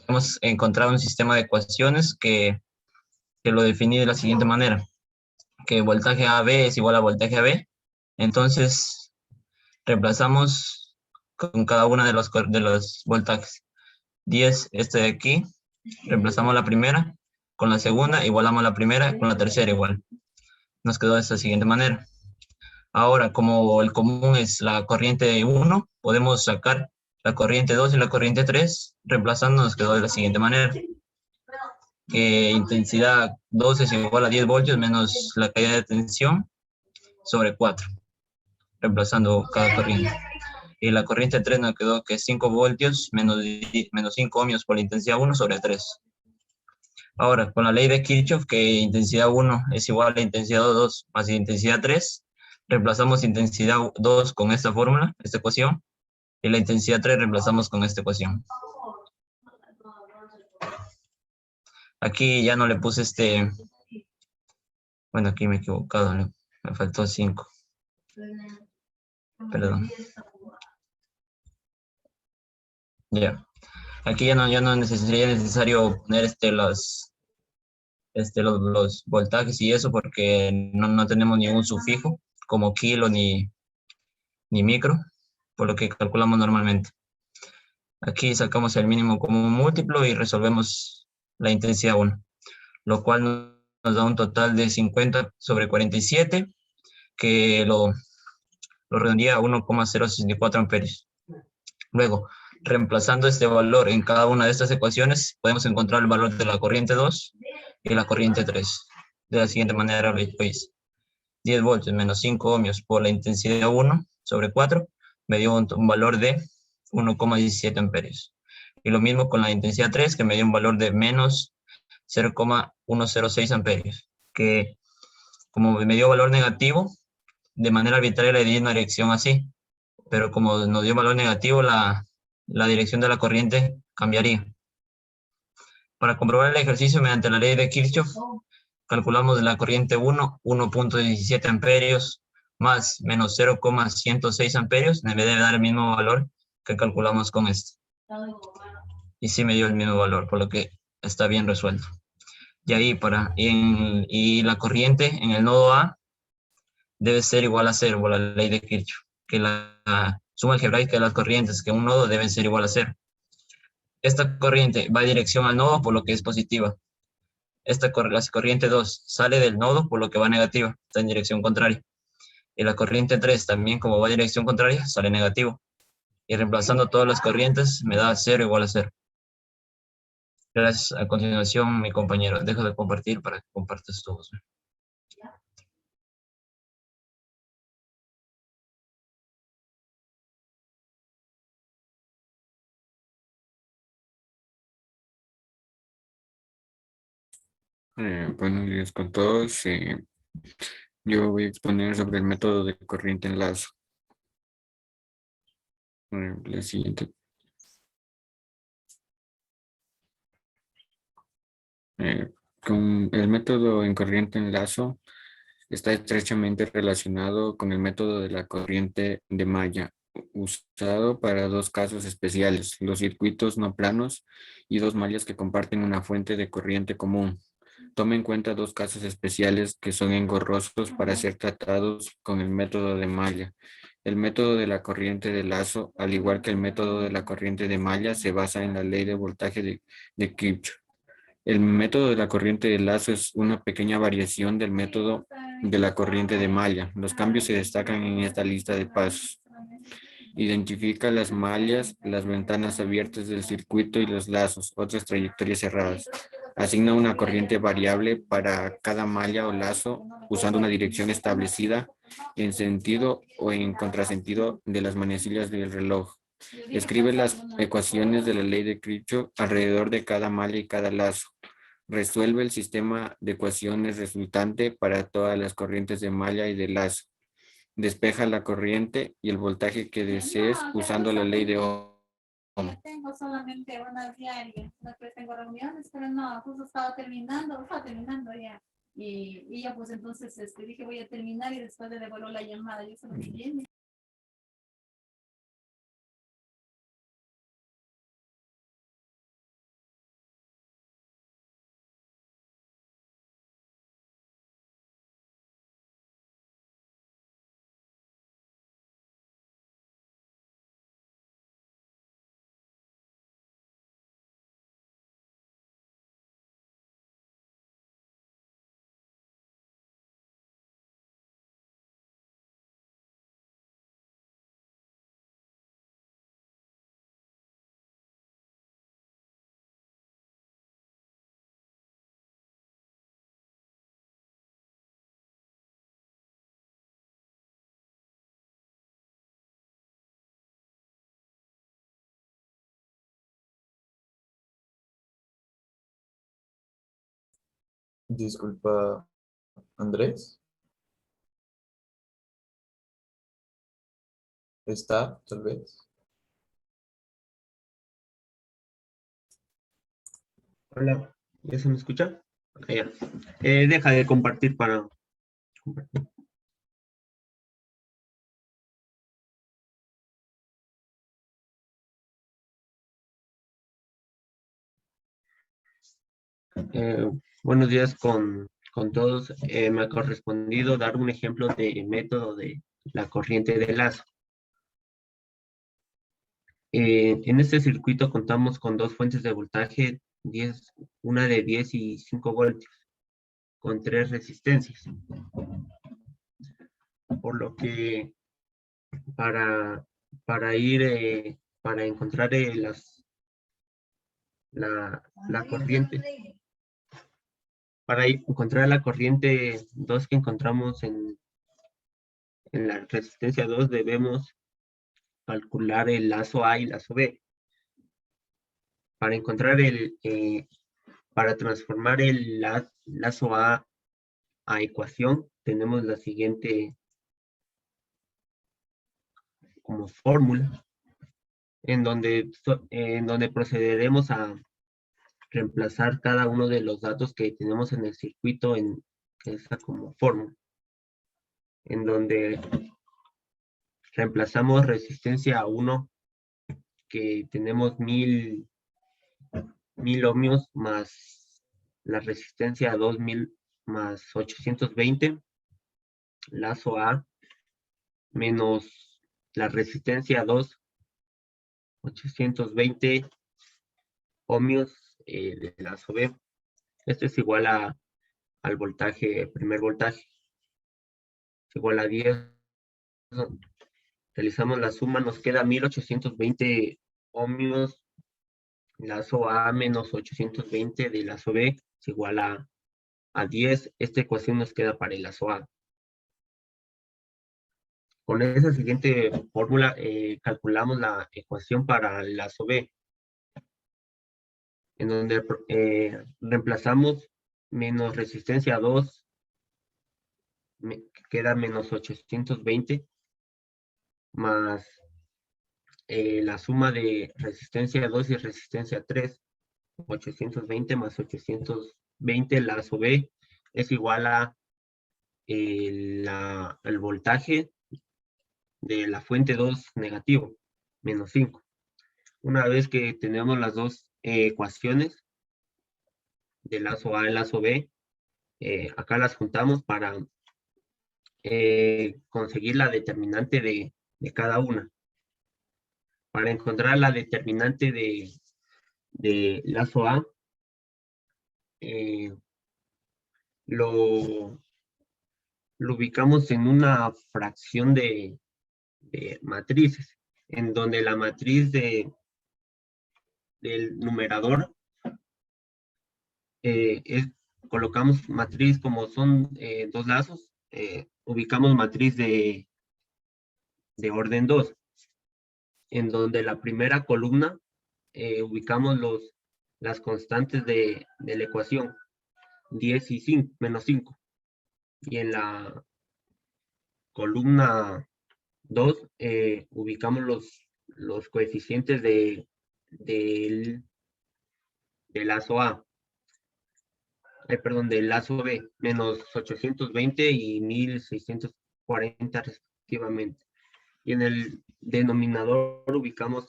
hemos encontrado un sistema de ecuaciones que lo definí de la siguiente manera: que voltaje AB es igual a voltaje AB. Entonces reemplazamos con cada una de los voltajes. 10, este de aquí, reemplazamos la primera con la segunda, igualamos la primera con la tercera igual. Nos quedó de esta siguiente manera. Ahora, como el común es la corriente 1, podemos sacar la corriente 2 y la corriente 3, reemplazando nos quedó de la siguiente manera: que intensidad 2 es igual a 10 voltios menos la caída de tensión sobre 4, reemplazando cada corriente. Y la corriente 3 nos quedó que 5 voltios menos 5 ohmios por la intensidad 1 sobre 3. Ahora, con la ley de Kirchhoff, que intensidad 1 es igual a intensidad 2 más intensidad 3, reemplazamos intensidad 2 con esta fórmula, esta ecuación, y la intensidad 3 reemplazamos con esta ecuación. Aquí ya no le puse bueno, aquí me he equivocado, me faltó 5. Perdón. Ya. Aquí ya no sería necesario poner los voltajes y eso, porque no tenemos ningún sufijo como kilo ni micro, por lo que calculamos normalmente. Aquí sacamos el mínimo común múltiplo y resolvemos la intensidad 1, lo cual nos da un total de 50 sobre 47, que lo redondea a 1,064 amperios. Luego, Reemplazando este valor en cada una de estas ecuaciones, podemos encontrar el valor de la corriente 2 y la corriente 3. De la siguiente manera lo hice. 10 voltios menos 5 ohmios por la intensidad 1 sobre 4 me dio un valor de 1,17 amperios. Y lo mismo con la intensidad 3, que me dio un valor de menos 0,106 amperios, que como me dio valor negativo, de manera arbitraria le di una dirección así, pero como nos dio valor negativo, la dirección de la corriente cambiaría. Para comprobar el ejercicio mediante la ley de Kirchhoff, calculamos de la corriente 1, 1.17 amperios más menos 0,106 amperios, me debe dar el mismo valor que calculamos con este. Y sí me dio el mismo valor, por lo que está bien resuelto. Y ahí y la corriente en el nodo A debe ser igual a 0 por la ley de Kirchhoff, que la suma algebraica de las corrientes que un nodo deben ser igual a 0. Esta corriente va en dirección al nodo, por lo que es positiva. La corriente 2 sale del nodo, por lo que va negativa, está en dirección contraria. Y la corriente 3 también, como va en dirección contraria, sale negativo. Y reemplazando todas las corrientes, me da 0 igual a 0. Gracias. A continuación, mi compañero, dejo de compartir para que compartas todos. Buenos días con todos. Yo voy a exponer sobre el método de corriente en lazo. La siguiente. Con el método en corriente en lazo está estrechamente relacionado con el método de la corriente de malla, usado para dos casos especiales: los circuitos no planos y dos mallas que comparten una fuente de corriente común. Tome en cuenta dos casos especiales que son engorrosos para ser tratados con el método de malla. El método de la corriente de lazo, al igual que el método de la corriente de malla, se basa en la ley de voltaje de Kirchhoff. El método de la corriente de lazo es una pequeña variación del método de la corriente de malla. Los cambios se destacan en esta lista de pasos. Identifica las mallas, las ventanas abiertas del circuito y los lazos, otras trayectorias cerradas. Asigna una corriente variable para cada malla o lazo usando una dirección establecida en sentido o en contrasentido de las manecillas del reloj. Escribe las ecuaciones de la ley de Kirchhoff alrededor de cada malla y cada lazo. Resuelve el sistema de ecuaciones resultante para todas las corrientes de malla y de lazo. Despeja la corriente y el voltaje que desees usando la ley de Ohm. Tengo solamente una diaria, después tengo reuniones, pero no, justo estaba terminando ya. Y ya pues entonces dije voy a terminar y después le devuelvo la llamada, yo solo que viene. Disculpa, Andrés. ¿Está, tal vez? Hola, ¿ya se me escucha? Ya. Deja de compartir para compartir. Buenos días con todos. Me ha correspondido dar un ejemplo de método de la corriente de lazo. En este circuito contamos con dos fuentes de voltaje, una de 10 y 5 voltios, con 3 resistencias. Por lo que para ir para encontrar la corriente. Para encontrar la corriente 2 que encontramos en la resistencia 2, debemos calcular el lazo A y lazo B. Para encontrar para transformar el lazo A ecuación, tenemos la siguiente como fórmula, en donde procederemos a reemplazar cada uno de los datos que tenemos en el circuito en esa como fórmula, en donde reemplazamos resistencia 1, que tenemos 1000 ohmios, más la resistencia 2000 más 820, lazo A, menos la resistencia 2, 820 ohmios de lazo B. Esto es igual al voltaje, primer voltaje. Es igual a 10. Realizamos la suma, nos queda 1820 ohmios, lazo A menos 820 de lazo B es igual a 10. Esta ecuación nos queda para el lazo A. Con esa siguiente fórmula calculamos la ecuación para el lazo B, en donde reemplazamos menos resistencia 2, queda menos 820, más la suma de resistencia 2 y resistencia 3, 820 más 820, lazo B, es igual a el voltaje de la fuente 2 negativo, menos 5. Una vez que tenemos las dos ecuaciones del lazo A y lazo B, acá las juntamos para conseguir la determinante de cada una. Para encontrar la determinante de lazo A, lo ubicamos en una fracción de matrices, en donde la matriz del numerador colocamos matriz, como son dos lazos, ubicamos matriz de orden 2, en donde la primera columna ubicamos las constantes de la ecuación, 10 y 5, menos 5. Y en la columna 2 ubicamos los coeficientes del lazo A. Del lazo B, menos 820 y 1640 respectivamente. Y en el denominador ubicamos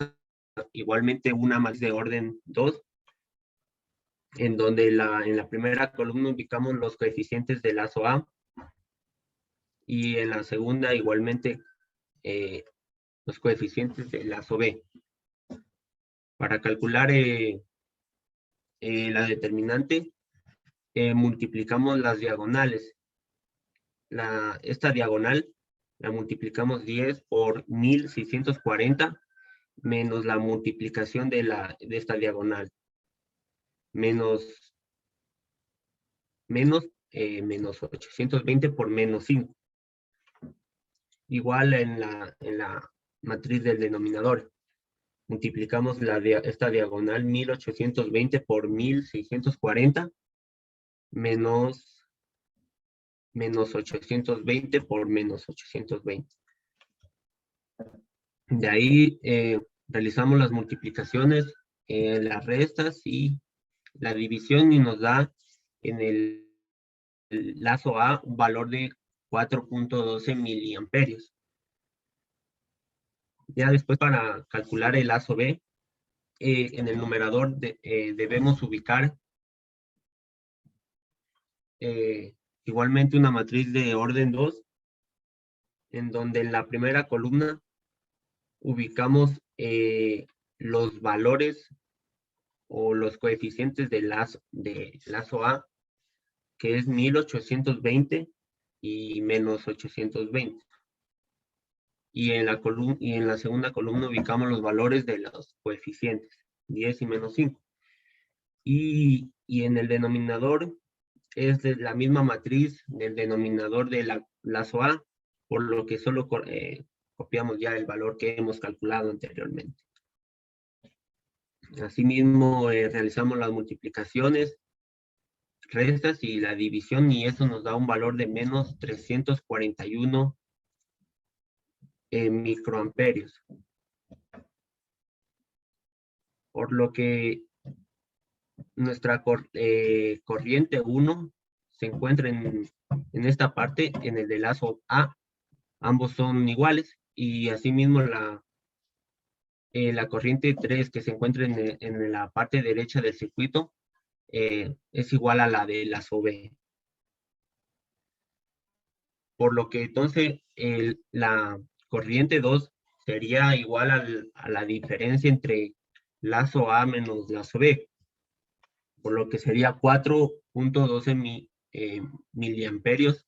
igualmente una matriz de orden 2, en donde en la primera columna ubicamos los coeficientes del lazo A, y en la segunda igualmente los coeficientes del lazo B. Para calcular la determinante, multiplicamos las diagonales. Esta diagonal la multiplicamos 10 por 1640 menos la multiplicación de esta diagonal, menos 820 por menos 5. Igual en la matriz del denominador. Multiplicamos esta diagonal 1820 por 1640 menos 820 por menos 820. De ahí realizamos las multiplicaciones, las restas y la división, y nos da en el lazo A un valor de 4.12 miliamperios. Ya después, para calcular el lazo B, en el numerador debemos ubicar igualmente una matriz de orden 2, en donde en la primera columna ubicamos los valores o los coeficientes de lazo A, que es 1820 y menos 820. y en la segunda columna ubicamos los valores de los coeficientes, 10 y menos 5. Y en el denominador es de la misma matriz del denominador de lazo A, por lo que solo copiamos ya el valor que hemos calculado anteriormente. Asimismo, realizamos las multiplicaciones, restas y la división, y eso nos da un valor de menos 341 microamperios. Por lo que nuestra corriente 1 se encuentra en esta parte, en el de lazo A. Ambos son iguales, y asimismo la corriente 3 que se encuentra en la parte derecha del circuito es igual a la de lazo B. Por lo que entonces la corriente 2 sería igual a la diferencia entre lazo A menos lazo B, por lo que sería 4.12 miliamperios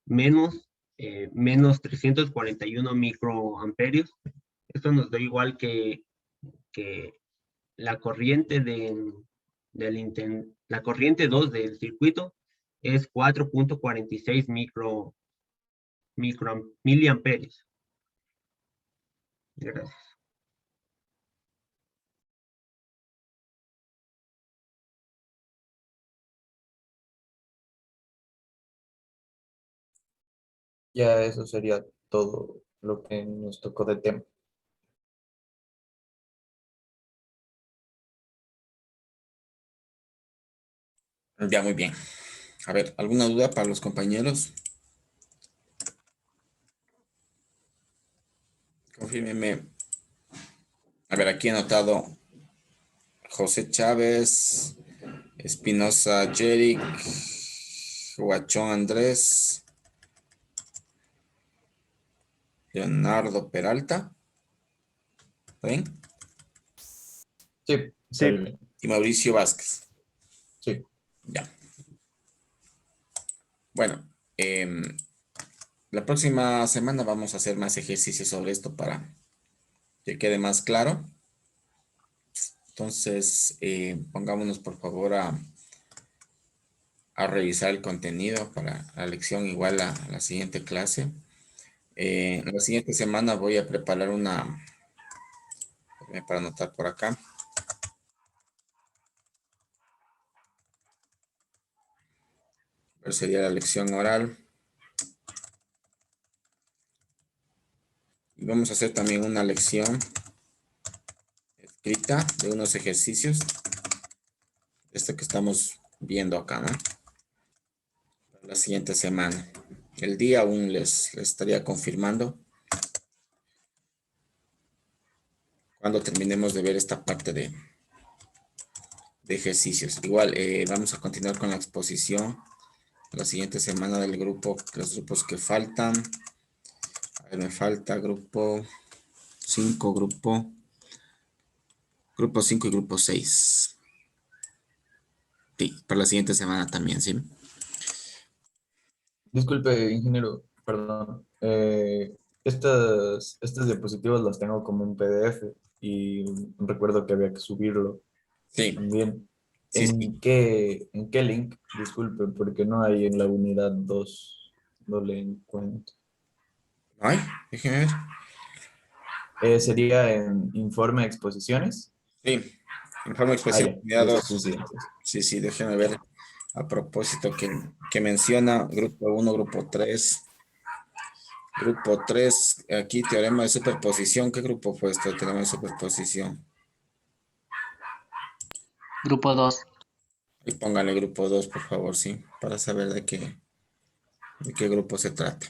menos 341 microamperios. Esto nos da igual que la corriente la corriente 2 del circuito es 4.46 miliamperios. Gracias. Ya eso sería todo lo que nos tocó de tema. Ya, muy bien. A ver, ¿alguna duda para los compañeros? Confírmeme. A ver, aquí he anotado José Chávez, Espinosa Jeric, Huachón Andrés, Leonardo Peralta. ¿Está bien? Sí, Sí. Y Mauricio Vázquez. Sí. Ya. Bueno, la próxima semana vamos a hacer más ejercicios sobre esto para que quede más claro. Entonces, pongámonos por favor a revisar el contenido para la lección igual a la siguiente clase. La siguiente semana voy a preparar una, para anotar por acá. Pero sería la lección oral. Y vamos a hacer también una lección escrita de unos ejercicios. Esto que estamos viendo acá, ¿no? Para la siguiente semana. El día aún les estaría confirmando cuando terminemos de ver esta parte de ejercicios. Igual vamos a continuar con la exposición la siguiente semana del grupo, los grupos que faltan. A ver, me falta grupo 5, grupo 5 y grupo 6. Sí, para la siguiente semana también, ¿sí? Disculpe, ingeniero, perdón. Estas diapositivas las tengo como un PDF y recuerdo que había que subirlo. Sí. También. Sí, ¿En qué link? Disculpe, porque no hay en la unidad 2. No le encuentro. Ay, déjeme ver. Sería en informe de exposiciones. Sí, informe de exposición. Ya, Unidad sí, 2. sí. Sí, déjeme ver. A propósito que menciona grupo 1, grupo 3. Grupo 3, aquí teorema de superposición. ¿Qué grupo fue este teorema de superposición? Grupo 2. Y póngale grupo 2, por favor, sí, para saber de qué grupo se trata.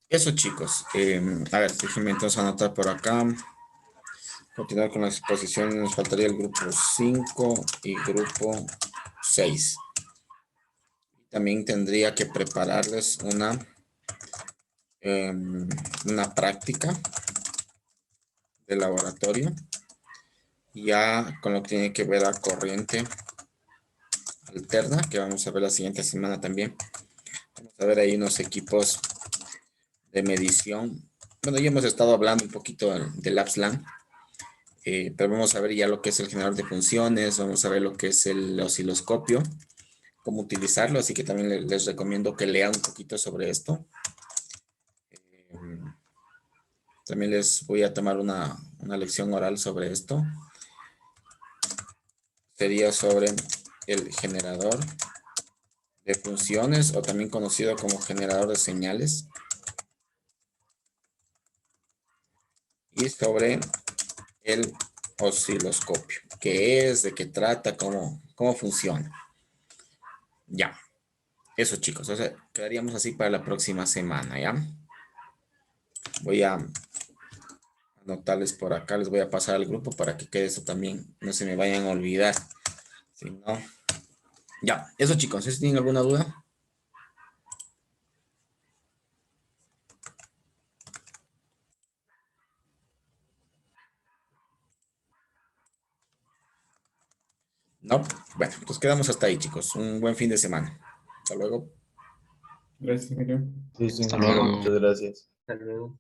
Eso, chicos. A ver, déjenme entonces anotar por acá. Continuar con la exposición. Nos faltaría el grupo 5 y grupo 6. También tendría que prepararles una práctica de laboratorio. Ya con lo que tiene que ver a corriente alterna, que vamos a ver la siguiente semana también. Vamos a ver ahí unos equipos de medición. Bueno, ya hemos estado hablando un poquito del AppsLang, pero vamos a ver ya lo que es el generador de funciones, vamos a ver lo que es el osciloscopio, cómo utilizarlo, así que también les recomiendo que lean un poquito sobre esto. También les voy a tomar una lección oral sobre esto. Sería sobre el generador de funciones o también conocido como generador de señales. Y sobre el osciloscopio. ¿Qué es? ¿De qué trata? ¿Cómo funciona? Ya. Eso, chicos. O sea, quedaríamos así para la próxima semana, ¿ya? Voy a anotarles por acá. Les voy a pasar al grupo para que quede eso también. No se me vayan a olvidar. Si no... Ya. Eso, chicos. ¿Si tienen alguna duda? No. Bueno, pues quedamos hasta ahí, chicos. Un buen fin de semana. Hasta luego. Gracias, Emilio. Sí, Hasta luego. muchas gracias. Hasta luego.